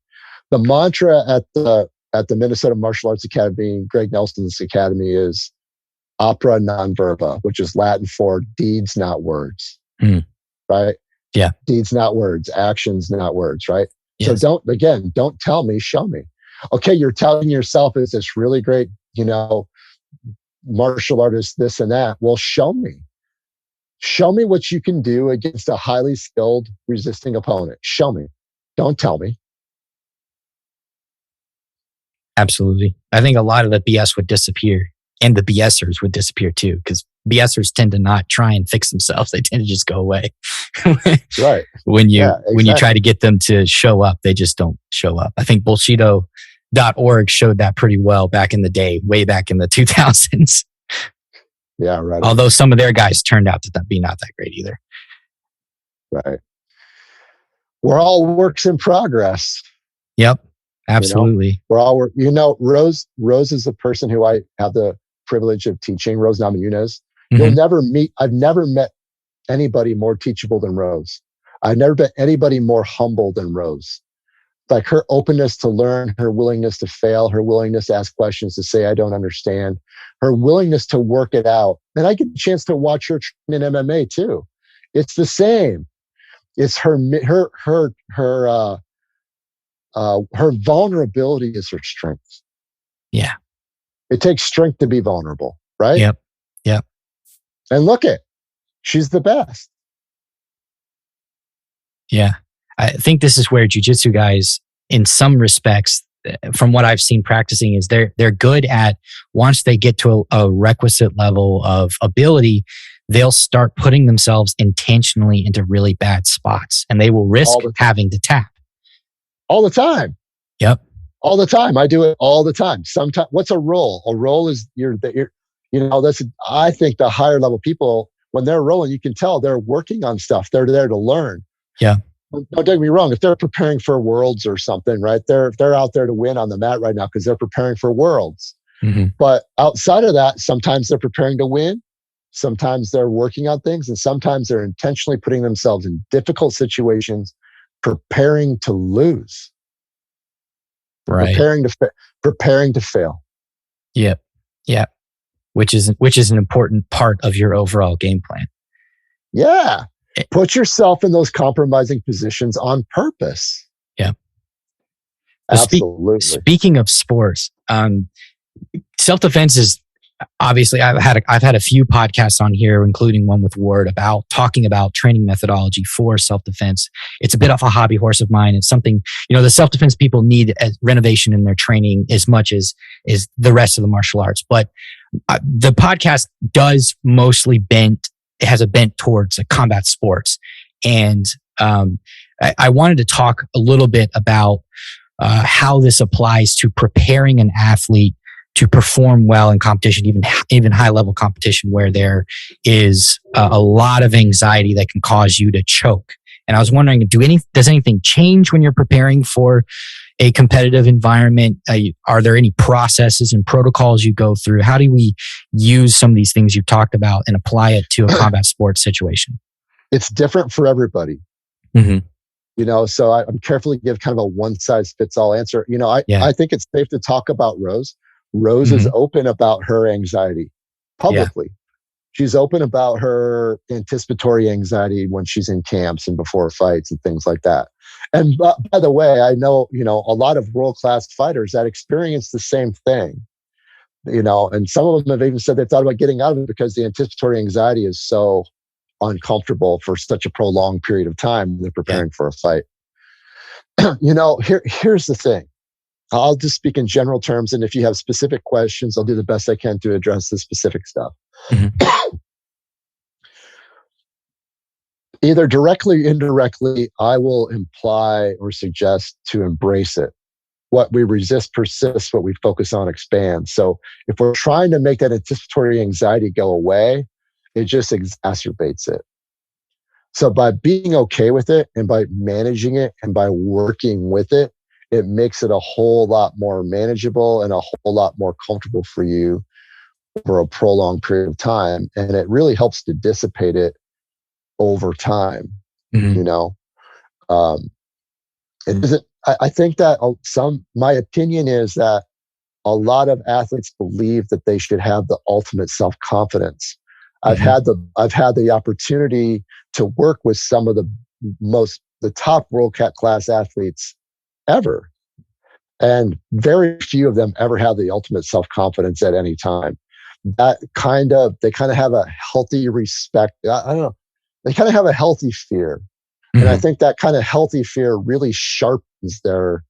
The mantra at the Minnesota Martial Arts Academy, Greg Nelson's academy, is opera non verba, which is Latin for deeds, not words. Right? Yeah. Deeds, not words. Actions, not words. Right? Yes. So don't tell me, show me. Okay, you're telling yourself as this really great, martial artist, this and that. Well, show me. Show me what you can do against a highly skilled resisting opponent. Show me. Don't tell me. Absolutely. I think a lot of the BS would disappear, and the BSers would disappear too, because BSers tend to not try and fix themselves. They tend to just go away. Right. When you try to get them to show up, they just don't show up. I think Bullshido.org showed that pretty well back in the day, way back in the 2000s. Yeah, right. Although some of their guys turned out to be not that great either. Right. We're all works in progress. Yep. Absolutely. We're all Rose is the person who I have the privilege of teaching, Rose Namajunas. I've never met anybody more teachable than Rose. I've never met anybody more humble than Rose. Like her openness to learn, her willingness to fail, her willingness to ask questions, to say, I don't understand, her willingness to work it out. And I get a chance to watch her train in MMA too. It's the same. It's her vulnerability is her strength. Yeah. It takes strength to be vulnerable, right? Yep. And look she's the best. Yeah. I think this is where jiu-jitsu guys, in some respects, from what I've seen practicing, is they're good at, once they get to a requisite level of ability, they'll start putting themselves intentionally into really bad spots, and they will risk having to tap. All the time. Yep. All the time. I do it all the time. Sometimes, what's a roll? A roll is I think the higher level people when they're rolling, you can tell they're working on stuff. They're there to learn. Yeah. Don't get me wrong. If they're preparing for Worlds or something, right? They're out there to win on the mat right now because they're preparing for Worlds. Mm-hmm. But outside of that, sometimes they're preparing to win. Sometimes they're working on things, and sometimes they're intentionally putting themselves in difficult situations, preparing to lose, Right. preparing to fail. Yep. Yeah. Which is an important part of your overall game plan. Yeah. Put yourself in those compromising positions on purpose. Yeah. Absolutely. Speaking of sports, self-defense is obviously I've had a few podcasts on here, including one with Ward, about talking about training methodology for self-defense. It's a bit of a hobby horse of mine. It's something, the self-defense people need as renovation in their training as much as the rest of the martial arts. But the podcast does mostly has a bent towards combat sports. And I wanted to talk a little bit about how this applies to preparing an athlete to perform well in competition, even high level competition where there is a lot of anxiety that can cause you to choke. And I was wondering, does anything change when you're preparing for a competitive environment? Are there any processes and protocols you go through? How do we use some of these things you've talked about and apply it to a combat sports situation? It's different for everybody. Mm-hmm. So I'm carefully give kind of a one size fits all answer. I think it's safe to talk about Rose. Rose Mm-hmm. is open about her anxiety publicly. Yeah. She's open about her anticipatory anxiety when she's in camps and before fights and things like that. And by the way, I know, a lot of world-class fighters that experience the same thing, and some of them have even said they thought about getting out of it because the anticipatory anxiety is so uncomfortable for such a prolonged period of time when they're preparing for a fight. Here's the thing. I'll just speak in general terms, and if you have specific questions, I'll do the best I can to address the specific stuff. Mm-hmm. Either directly or indirectly, I will imply or suggest to embrace it. What we resist persists, what we focus on expands. So if we're trying to make that anticipatory anxiety go away, it just exacerbates it. So by being okay with it and by managing it and by working with it, it makes it a whole lot more manageable and a whole lot more comfortable for you for a prolonged period of time. And it really helps to dissipate it over time. Mm-hmm. It isn't, I think that my opinion is that a lot of athletes believe that they should have the ultimate self-confidence. Mm-hmm. I've had the opportunity to work with some of the top world class athletes ever. And very few of them ever have the ultimate self-confidence at any time. They kind of have a healthy respect. I don't know. They kind of have a healthy fear. Mm-hmm. And I think that kind of healthy fear really sharpens their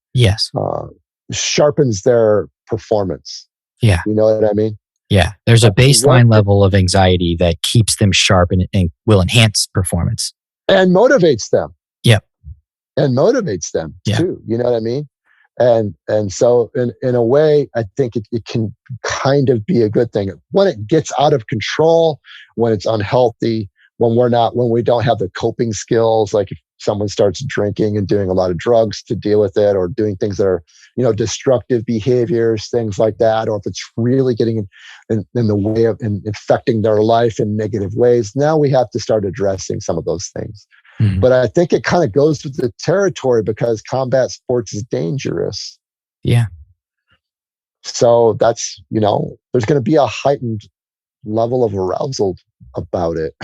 performance. Yeah. You know what I mean? Yeah. There's a baseline level of anxiety that keeps them sharp and will enhance performance. And motivates them. Yep. And motivates them too. You know what I mean? And so in a way, I think it can kind of be a good thing. When it gets out of control, when it's unhealthy, when we don't have the coping skills, like if someone starts drinking and doing a lot of drugs to deal with it, or doing things that are, destructive behaviors, things like that, or if it's really getting in the way of affecting their life in negative ways, now we have to start addressing some of those things. Mm-hmm. But I think it kind of goes with the territory because combat sports is dangerous. Yeah. So that's, there's going to be a heightened level of arousal about it.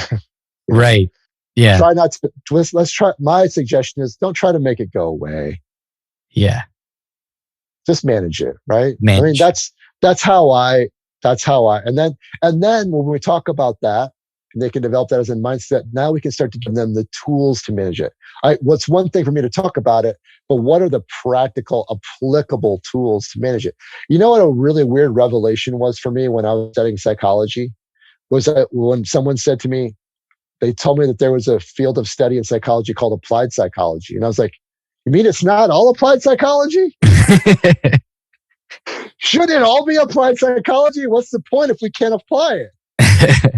Right. Yeah. Try not to, let's try. My suggestion is don't try to make it go away. Yeah. Just manage it. Right. I mean, that's how I, and then when we talk about that, they can develop that as a mindset. Now we can start to give them the tools to manage it. What's one thing for me to talk about it, but what are the practical, applicable tools to manage it? You know what a really weird revelation was for me when I was studying psychology? Was that when someone said to me, they told me that there was a field of study in psychology called applied psychology. And I was like, you mean it's not all applied psychology? Should it all be applied psychology? What's the point if we can't apply it?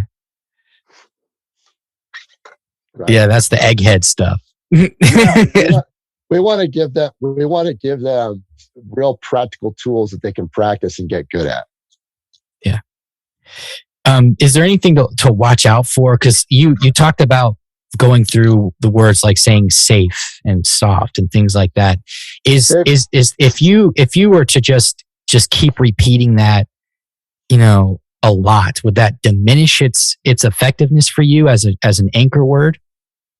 Right? Yeah, that's the egghead stuff. Yeah, we want to give them real practical tools that they can practice and get good at. Yeah. Is there anything to watch out for? Because you talked about going through the words like saying safe and soft and things like that. Is if you were to just keep repeating that, a lot, would that diminish its effectiveness for you as an anchor word?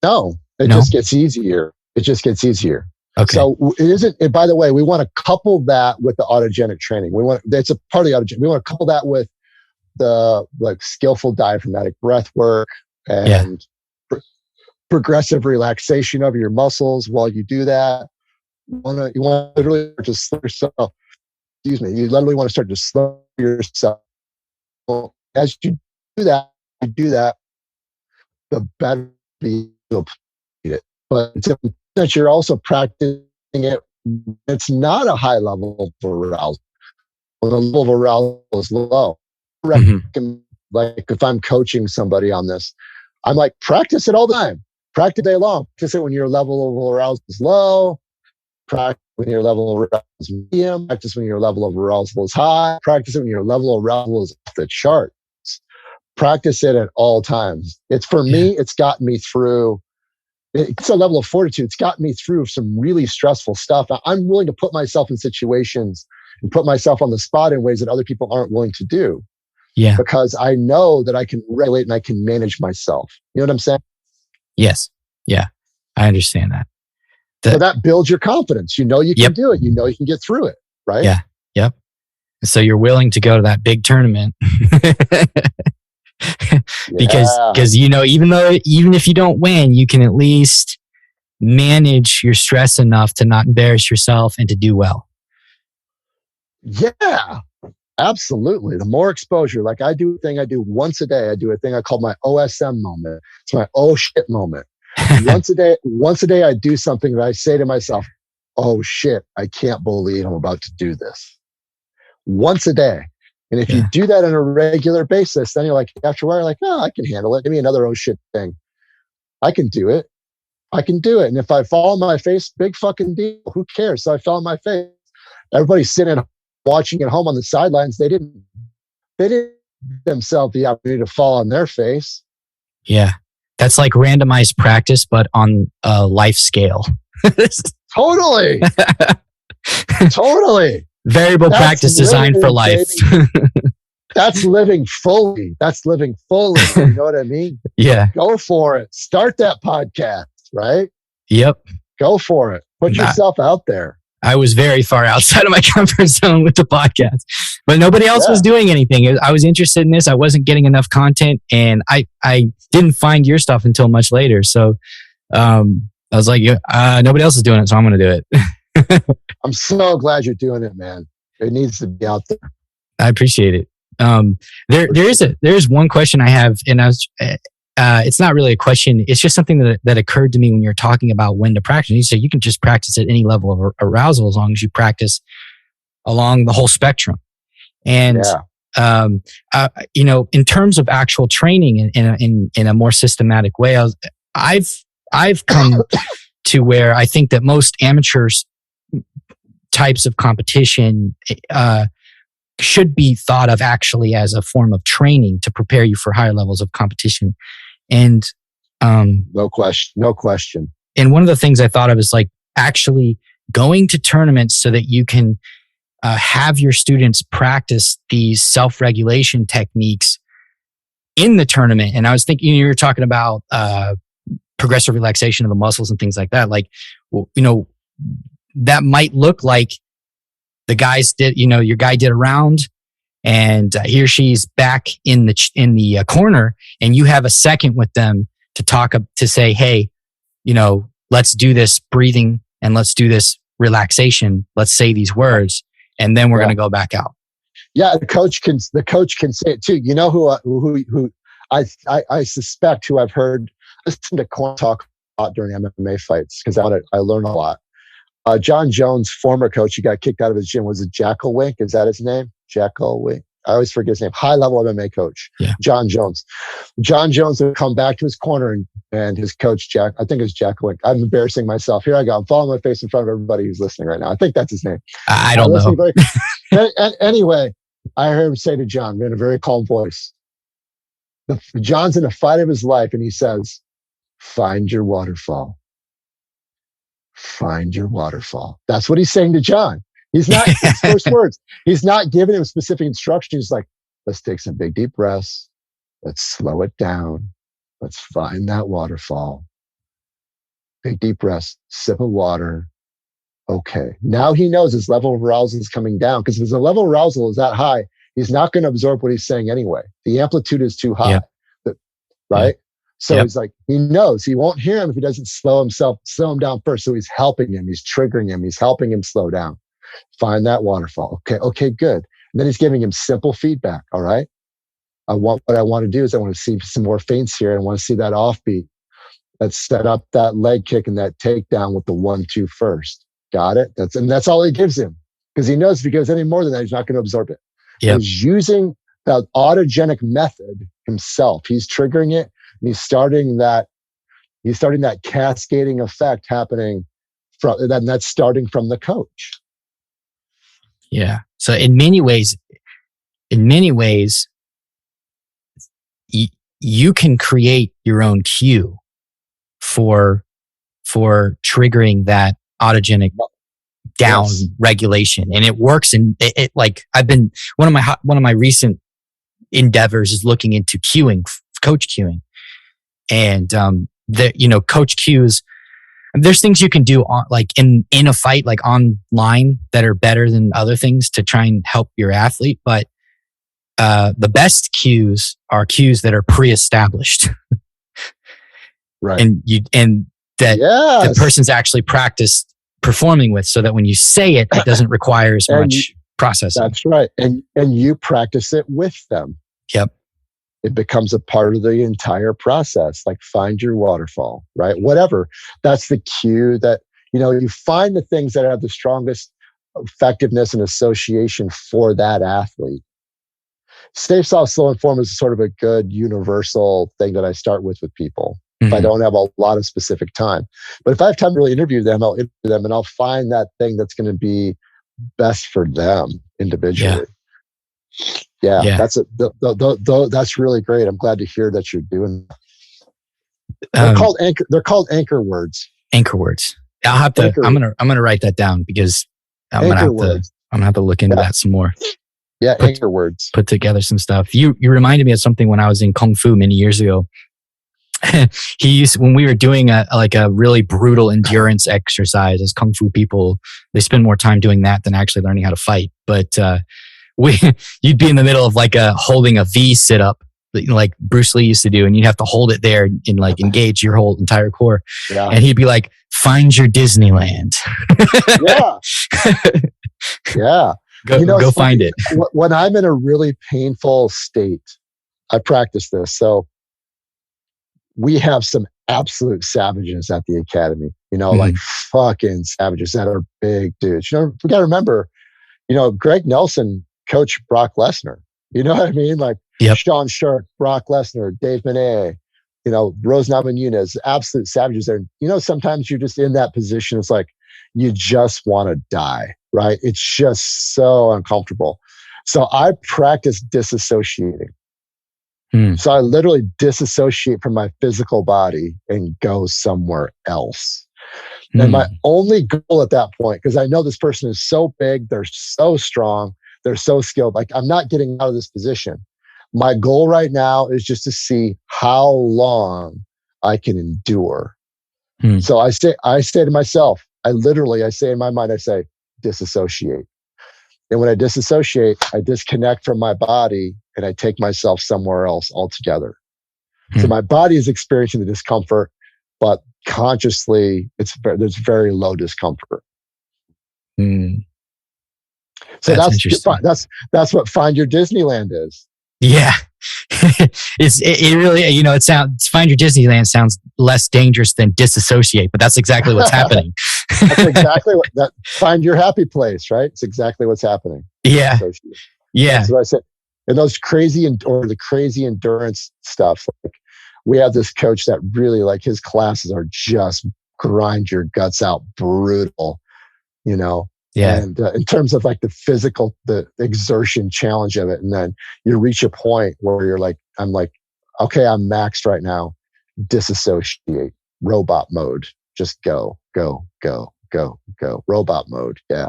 No, it just gets easier. It just gets easier. Okay. So it isn't. And by the way, we want to couple that with the autogenic training. That's a part of the autogenic. We want to couple that with the skillful diaphragmatic breath work and progressive relaxation of your muscles while you do that. You want to literally just slow yourself. Excuse me. You literally want to start to slow yourself. As you do that, the better you'll it. But it's important that you're also practicing it. It's not a high level of arousal. When the level of arousal is low, like if I'm coaching somebody on this, I'm like, practice it all the time. Practice day long. Practice it when your level of arousal is low. Practice when your level of arousal is medium. Practice when your level of arousal is high. Practice it when your level of arousal is off the charts. Practice it at all times. It's for me, it's gotten me through. It's a level of fortitude. It's gotten me through some really stressful stuff. I'm willing to put myself in situations and put myself on the spot in ways that other people aren't willing to do. Yeah. Because I know that I can regulate and I can manage myself. You know what I'm saying? Yes. Yeah. I understand that. So that builds your confidence. You know you can do it. You know you can get through it. Right? Yeah. Yep. So you're willing to go to that big tournament. because even if you don't win, you can at least manage your stress enough to not embarrass yourself and to do well. Yeah, absolutely. The more exposure, like I do a thing I do once a day. I do a thing I call my OSM moment. It's my oh shit moment. Once a day I do something that I say to myself, oh shit, I can't believe I'm about to do this. Once a day. And if you do that on a regular basis, then you're like, after a while, you're like, oh, I can handle it. Give me another oh shit thing. I can do it. And if I fall on my face, big fucking deal. Who cares? So I fell on my face. Everybody's sitting watching at home on the sidelines. They didn't themselves the opportunity to fall on their face. Yeah. That's like randomized practice, but on a life scale. Totally. Variable practice designed for life. That's living fully. You know what I mean? Yeah. Go for it. Start that podcast, right? Yep. Go for it. Put yourself out there. I was very far outside of my comfort zone with the podcast, but nobody else was doing anything. I was interested in this. I wasn't getting enough content, and I didn't find your stuff until much later. So I was like, nobody else is doing it, so I'm going to do it. I'm so glad you're doing it, man. It needs to be out there. I appreciate it. There's one question I have, and it's not really a question. It's just something that occurred to me when you're talking about when to practice. You said you can just practice at any level of arousal as long as you practice along the whole spectrum. And in terms of actual training in a more systematic way, I've come to where I think that most amateurs types of competition should be thought of actually as a form of training to prepare you for higher levels of competition. And no question. And one of the things I thought of is like actually going to tournaments so that you can have your students practice these self-regulation techniques in the tournament. And I was thinking, you were talking about progressive relaxation of the muscles and things like that. Like, that might look like the guys did, your guy did a round and he or she's back in the corner, and you have a second with them to say, hey, let's do this breathing and let's do this relaxation. Let's say these words, and then we're going to go back out. Yeah, the coach can say it too. You know who I suspect who I've heard listen to Corn talk a lot during MMA fights, because I learn a lot. John Jones' former coach, who got kicked out of his gym, was it Jackal Wink? Is that his name? Jackal Wink. I always forget his name. High level MMA coach, Yeah. John Jones. John Jones would come back to his corner and his coach, Jack, I think it's Jack Link. I'm embarrassing myself. Here I go. I'm falling my face in front of everybody who's listening right now. I think that's his name. I don't know. Anyway, I heard him say to John in a very calm voice, John's in the fight of his life, and he says, find your waterfall. Find your waterfall. That's what he's saying to John. He's not, his first words, he's not giving him specific instructions. He's like, let's take some big deep breaths. Let's slow it down. Let's find that waterfall. Big deep breaths, sip of water. Okay. Now he knows his level of arousal is coming down, because if his level of arousal is that high, he's not going to absorb what he's saying anyway. The amplitude is too high. Yep. Right? Yep. So he's like, he knows he won't hear him if he doesn't slow him down first. So he's helping him. He's triggering him. He's helping him slow down. Find that waterfall. Okay, good. And then he's giving him simple feedback. All right. What I want to do is I want to see some more feints here. I want to see that offbeat. Let's set up that leg kick and that takedown with the 1-2 first. Got it? That's all he gives him, because he knows if he goes any more than that, he's not going to absorb it. Yep. He's using that autogenic method himself. He's triggering it, and he's starting that cascading effect happening that's starting from the coach. Yeah. So in many ways, you can create your own cue for triggering that autogenic down regulation, and it works. And it like I've been one of my recent endeavors is looking into cueing, coach cueing, and coach cues. There's things you can do on, like in a fight, like online, that are better than other things to try and help your athlete. But the best cues are cues that are pre-established, right? And that the person's actually practiced performing with, so that when you say it, it doesn't require as much processing. That's right, and you practice it with them. Yep. It becomes a part of the entire process, like find your waterfall, right? Whatever. That's the cue that, you find the things that have the strongest effectiveness and association for that athlete. Safe, soft, slow, and form is sort of a good universal thing that I start with people. Mm-hmm. If I don't have a lot of specific time. But if I have time to really interview them, I'll interview them and I'll find that thing that's going to be best for them individually. Yeah. That's really great. I'm glad to hear that you're doing that. They're called anchor words. Anchor words. I'll have to. I'm gonna write that down, because I'm gonna have to look into that some more. Yeah, anchor words. Put together some stuff. You reminded me of something when I was in Kung Fu many years ago. When we were doing a really brutal endurance exercise, as Kung Fu people, they spend more time doing that than actually learning how to fight. But you'd be in the middle of holding a V sit up, like Bruce Lee used to do, and you'd have to hold it there and engage your whole entire core. Yeah. And he'd be like, "Find your Disneyland." Yeah. Go find it. When I'm in a really painful state, I practice this. So we have some absolute savages at the academy, like fucking savages that are big dudes. We got to remember, Greg Nelson coached Brock Lesnar. You know what I mean? Sean Sharp, Brock Lesnar, Dave Manet, Rose Namajunas, absolute savages there. Sometimes you're just in that position. It's like, you just want to die, right? It's just so uncomfortable. So I practice disassociating. So I literally disassociate from my physical body and go somewhere else. And my only goal at that point, because I know this person is so big, they're so strong, they're so skilled, like I'm not getting out of this position. My goal right now is just to see how long I can endure. So I say to myself, I say in my mind, I say, disassociate. And when I disassociate, I disconnect from my body and I take myself somewhere else altogether. So my body is experiencing the discomfort, but consciously, there's very low discomfort. So that's what Find Your Disneyland is. Yeah. It really, it sounds, Find Your Disneyland sounds less dangerous than disassociate, but that's exactly what's happening. That's exactly find your happy place, right? It's exactly what's happening. Yeah. Yeah. That's what I said. And those crazy or the crazy endurance stuff. Like we have this coach that really like his classes are just grind your guts out, brutal, you know. Yeah. And in terms of like the physical, the exertion challenge of it, and then you reach a point where you're like, I'm like, okay, I'm maxed right now. Disassociate, robot mode. Just go, go, go, go, go. Robot mode. Yeah.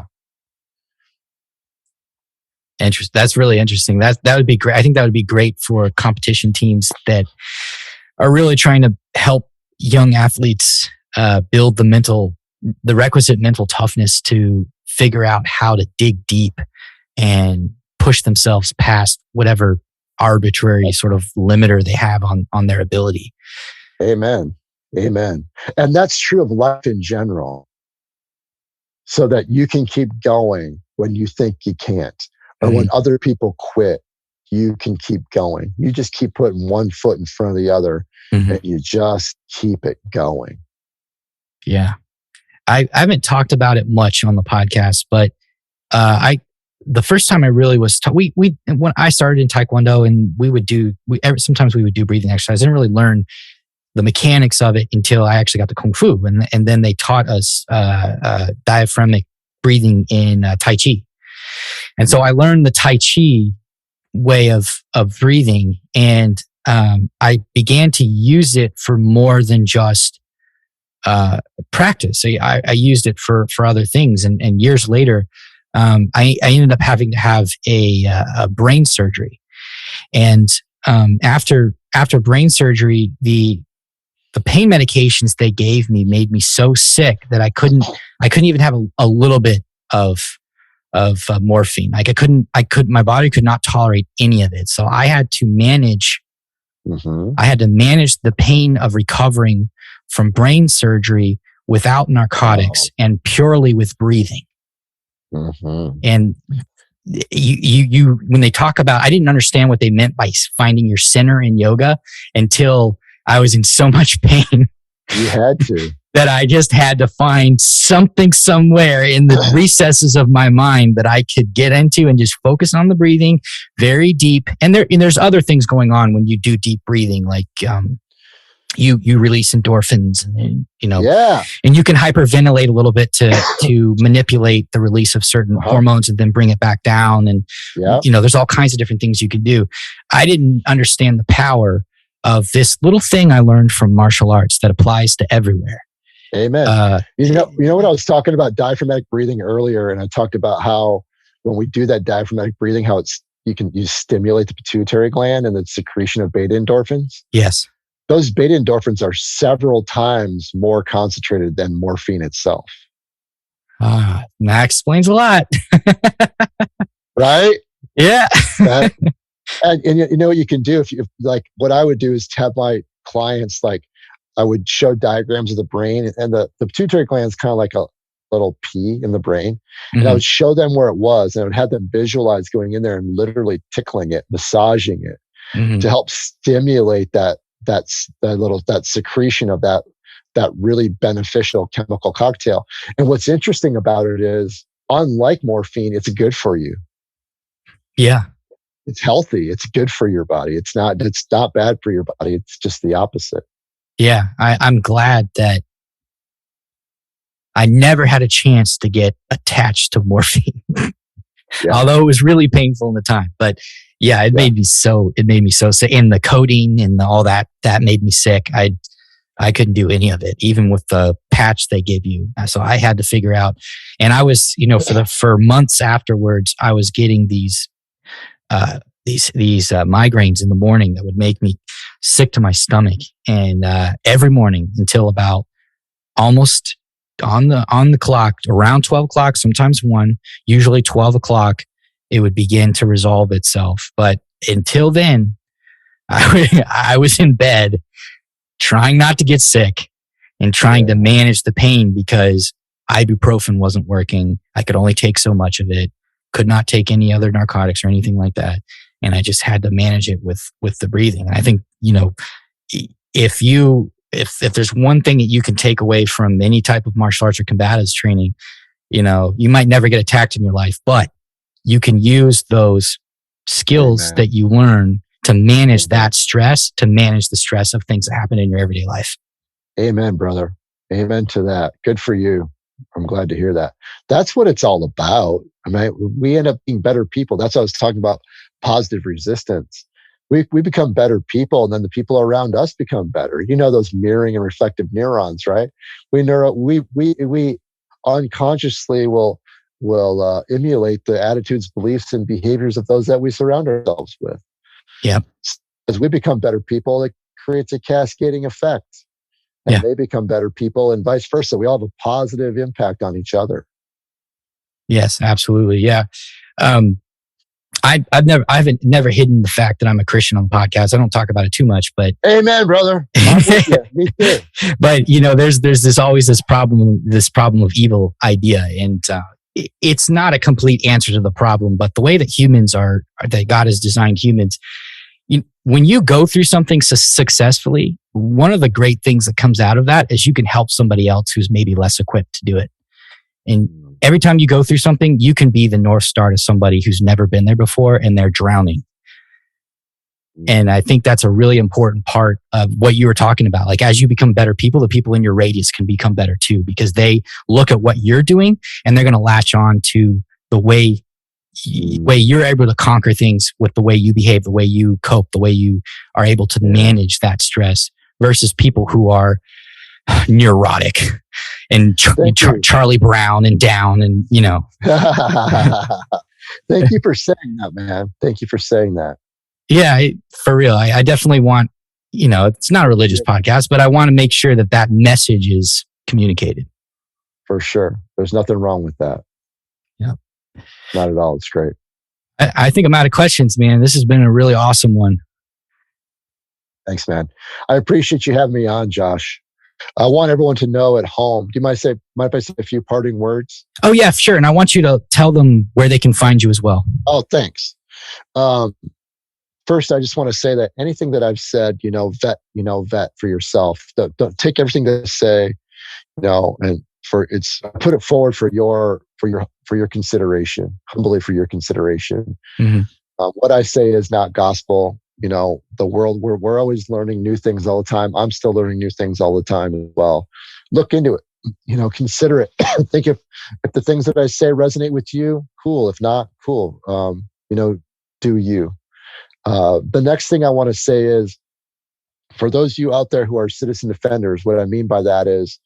That's really interesting. That would be great. I think that would be great for competition teams that are really trying to help young athletes build the requisite mental toughness to figure out how to dig deep and push themselves past whatever arbitrary sort of limiter they have on their ability. Amen. Amen. And that's true of life in general. So that you can keep going when you think you can't. Or when other people quit, you can keep going. You just keep putting one foot in front of the other and you just keep it going. Yeah. I haven't talked about it much on the podcast, but the first time I really was when I started in Taekwondo and sometimes we would do breathing exercise. I didn't really learn the mechanics of it until I actually got to Kung Fu. And then they taught us diaphragmatic breathing in Tai Chi. And so I learned the Tai Chi way of breathing, and I began to use it for more than just practice. I used it for other things, and years later, I ended up having to have a brain surgery. And after brain surgery, the pain medications they gave me made me so sick that I couldn't even have a little bit of morphine. Like my body could not tolerate any of it. So I had to manage the pain of recovering from brain surgery without narcotics and purely with breathing. And you, when they talk about, I didn't understand what they meant by finding your center in yoga until I was in so much pain. You had to. That I just had to find something somewhere in the recesses of my mind that I could get into and just focus on the breathing very deep. And there's other things going on when you do deep breathing, like you release endorphins, and and you can hyperventilate a little bit to manipulate the release of certain hormones and then bring it back down. And there's all kinds of different things you can do. I didn't understand the power of this little thing I learned from martial arts that applies to everywhere. Amen. You know what I was talking about diaphragmatic breathing earlier, and I talked about how when we do that diaphragmatic breathing, how you stimulate the pituitary gland and the secretion of beta endorphins. Yes. Those beta endorphins are several times more concentrated than morphine itself. That explains a lot. Right? Yeah. And you know what you can do if like what I would do is have my clients, like I would show diagrams of the brain, and the pituitary gland is kind of like a little pea in the brain. And I would show them where it was, and I would have them visualize going in there and literally tickling it, massaging it to help stimulate that secretion of that really beneficial chemical cocktail. And what's interesting about it is, unlike morphine, it's good for you. Yeah. It's healthy. It's good for your body. It's not bad for your body. It's just the opposite. Yeah. I'm glad that I never had a chance to get attached to morphine. Although it was really painful in the time. But yeah, it made me so sick. And the codeine and all that made me sick. I couldn't do any of it, even with the patch they give you. So I had to figure out, and I was, for months afterwards, I was getting these migraines in the morning that would make me sick to my stomach. And every morning until about almost on the clock, around 12 o'clock, sometimes 1, usually 12 o'clock, it would begin to resolve itself. But until then, I was in bed trying not to get sick and trying to manage the pain because ibuprofen wasn't working. I could only take so much of it, could not take any other narcotics or anything like that. And I just had to manage it with the breathing. And I think, if there's one thing that you can take away from any type of martial arts or combatives training, you might never get attacked in your life, but you can use those skills Amen. that you learn to manage that stress, to manage the stress of things that happen in your everyday life. Amen, brother. Amen to that. Good for you. I'm glad to hear that. That's what it's all about. I mean, we end up being better people. That's what I was talking about, positive resistance. We become better people, and then the people around us become better. You know those mirroring and reflective neurons, right? We unconsciously will emulate the attitudes, beliefs, and behaviors of those that we surround ourselves with. Yeah. As we become better people, it creates a cascading effect. And they become better people, and vice versa. We all have a positive impact on each other. Yes, absolutely. Yeah. I've never hidden the fact that I'm a Christian on the podcast. I don't talk about it too much, but amen, brother. I'm with you. Me too. But there's always this problem of evil idea, and it's not a complete answer to the problem. But the way that that God has designed humans, when you go through something successfully, one of the great things that comes out of that is you can help somebody else who's maybe less equipped to do it. And every time you go through something, you can be the North Star to somebody who's never been there before and they're drowning. And I think that's a really important part of what you were talking about. Like, as you become better people, the people in your radius can become better too, because they look at what you're doing and they're going to latch on to the way you're able to conquer things with the way you behave, the way you cope, the way you are able to manage that stress, versus people who are neurotic and Charlie Brown and down, and Thank you for saying that, man. Thank you for saying that. Yeah, for real. I definitely want, it's not a religious podcast, but I want to make sure that message is communicated. For sure. There's nothing wrong with that. Yeah. Not at all. It's great. I think I'm out of questions, man. This has been a really awesome one. Thanks, man. I appreciate you having me on, Josh. I want everyone to know at home. Do you mind if I say a few parting words? Oh, yeah, sure. And I want you to tell them where they can find you as well. Oh, thanks. First, I just want to say that anything that I've said, vet for yourself. Don't take everything that I say, and put it forward for your consideration, humbly for your consideration. Mm-hmm. What I say is not gospel. The world, we're always learning new things all the time. I'm still learning new things all the time as well. Look into it, consider it. Think if the things that I say resonate with you, cool. If not, cool. Do you. The next thing I want to say is, for those of you out there who are citizen defenders, what I mean by that is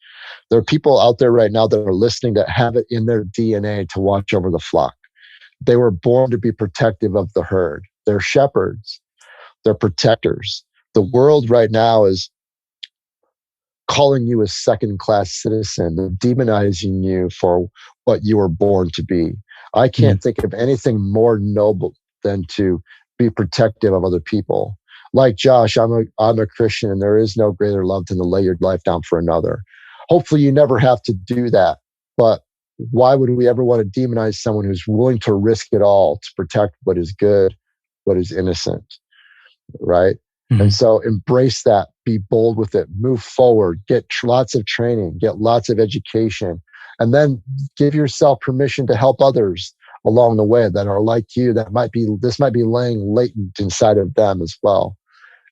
there are people out there right now that are listening that have it in their DNA to watch over the flock. They were born to be protective of the herd. They're shepherds. They're protectors. The world right now is calling you a second-class citizen, demonizing you for what you were born to be. I can't think of anything more noble than to be protective of other people. Like Josh, I'm a Christian, and there is no greater love than to lay your life down for another. Hopefully you never have to do that, but why would we ever want to demonize someone who's willing to risk it all to protect what is good, what is innocent, right? Mm-hmm. And so embrace that, be bold with it, move forward, get lots of training, get lots of education, and then give yourself permission to help others along the way that are like you, this might be laying latent inside of them as well.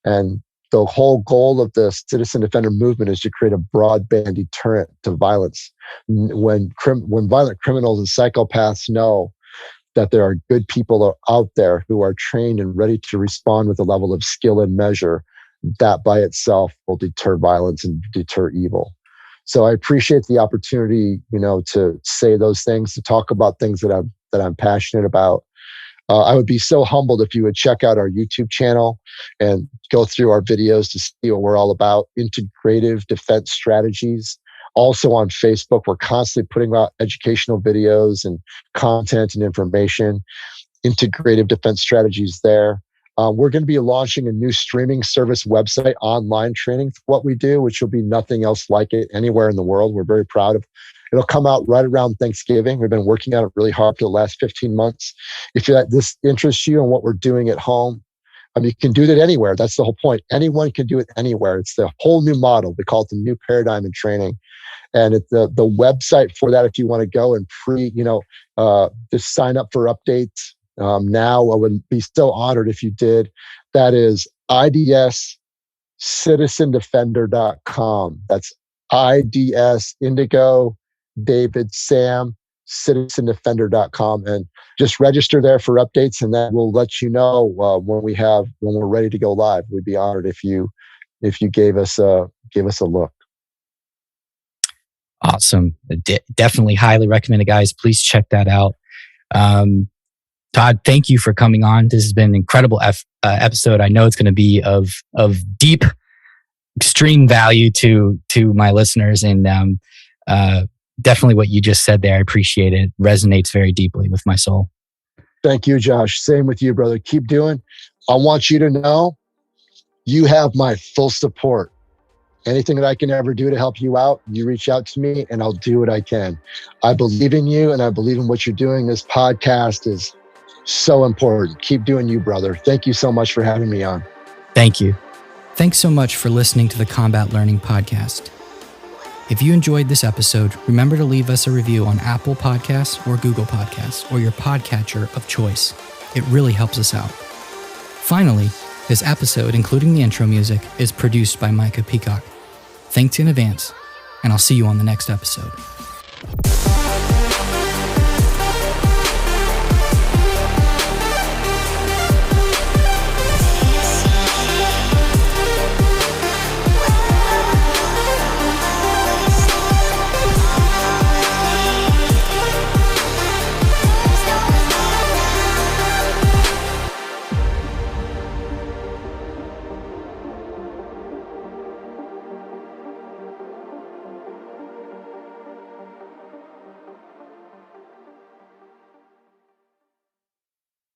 And the whole goal of the citizen defender movement is to create a broadband deterrent to violence. When violent criminals and psychopaths know that there are good people out there who are trained and ready to respond with a level of skill and measure, that by itself will deter violence and deter evil. So I appreciate the opportunity, to say those things, to talk about things that I'm passionate about. I would be so humbled if you would check out our YouTube channel and go through our videos to see what we're all about. Integrative defense strategies. Also on Facebook, we're constantly putting out educational videos and content and information. Integrative defense strategies there. We're going to be launching a new streaming service website, online training for what we do, which will be nothing else like it anywhere in the world. We're very proud of. It'll come out right around Thanksgiving. We've been working on it really hard for the last 15 months. If this interests you and what we're doing at home, you can do that anywhere. That's the whole point. Anyone can do it anywhere. It's the whole new model. We call it the new paradigm in training. And it's the website for that, if you want to go and just sign up for updates. Now I would be still honored if you did. That is IDSCitizenDefender.com. That's IDS Indigo David Sam CitizenDefender.com, and just register there for updates, and that will let you know when we're ready to go live. We'd be honored if you gave us a look. Awesome. Definitely highly recommended, guys. Please check that out. Todd, thank you for coming on. This has been an incredible episode. I know it's going to be of deep, extreme value to my listeners, and definitely what you just said there. I appreciate it. Resonates very deeply with my soul. Thank you, Josh. Same with you, brother. Keep doing. I want you to know you have my full support. Anything that I can ever do to help you out, you reach out to me and I'll do what I can. I believe in you and I believe in what you're doing. This podcast is so important. Keep doing you, brother. Thank you so much for having me on. Thank you. Thanks so much for listening to the Combat Learning Podcast. If you enjoyed this episode, remember to leave us a review on Apple Podcasts or Google Podcasts or your podcatcher of choice. It really helps us out. Finally, this episode, including the intro music, is produced by Micah Peacock. Thanks in advance, and I'll see you on the next episode.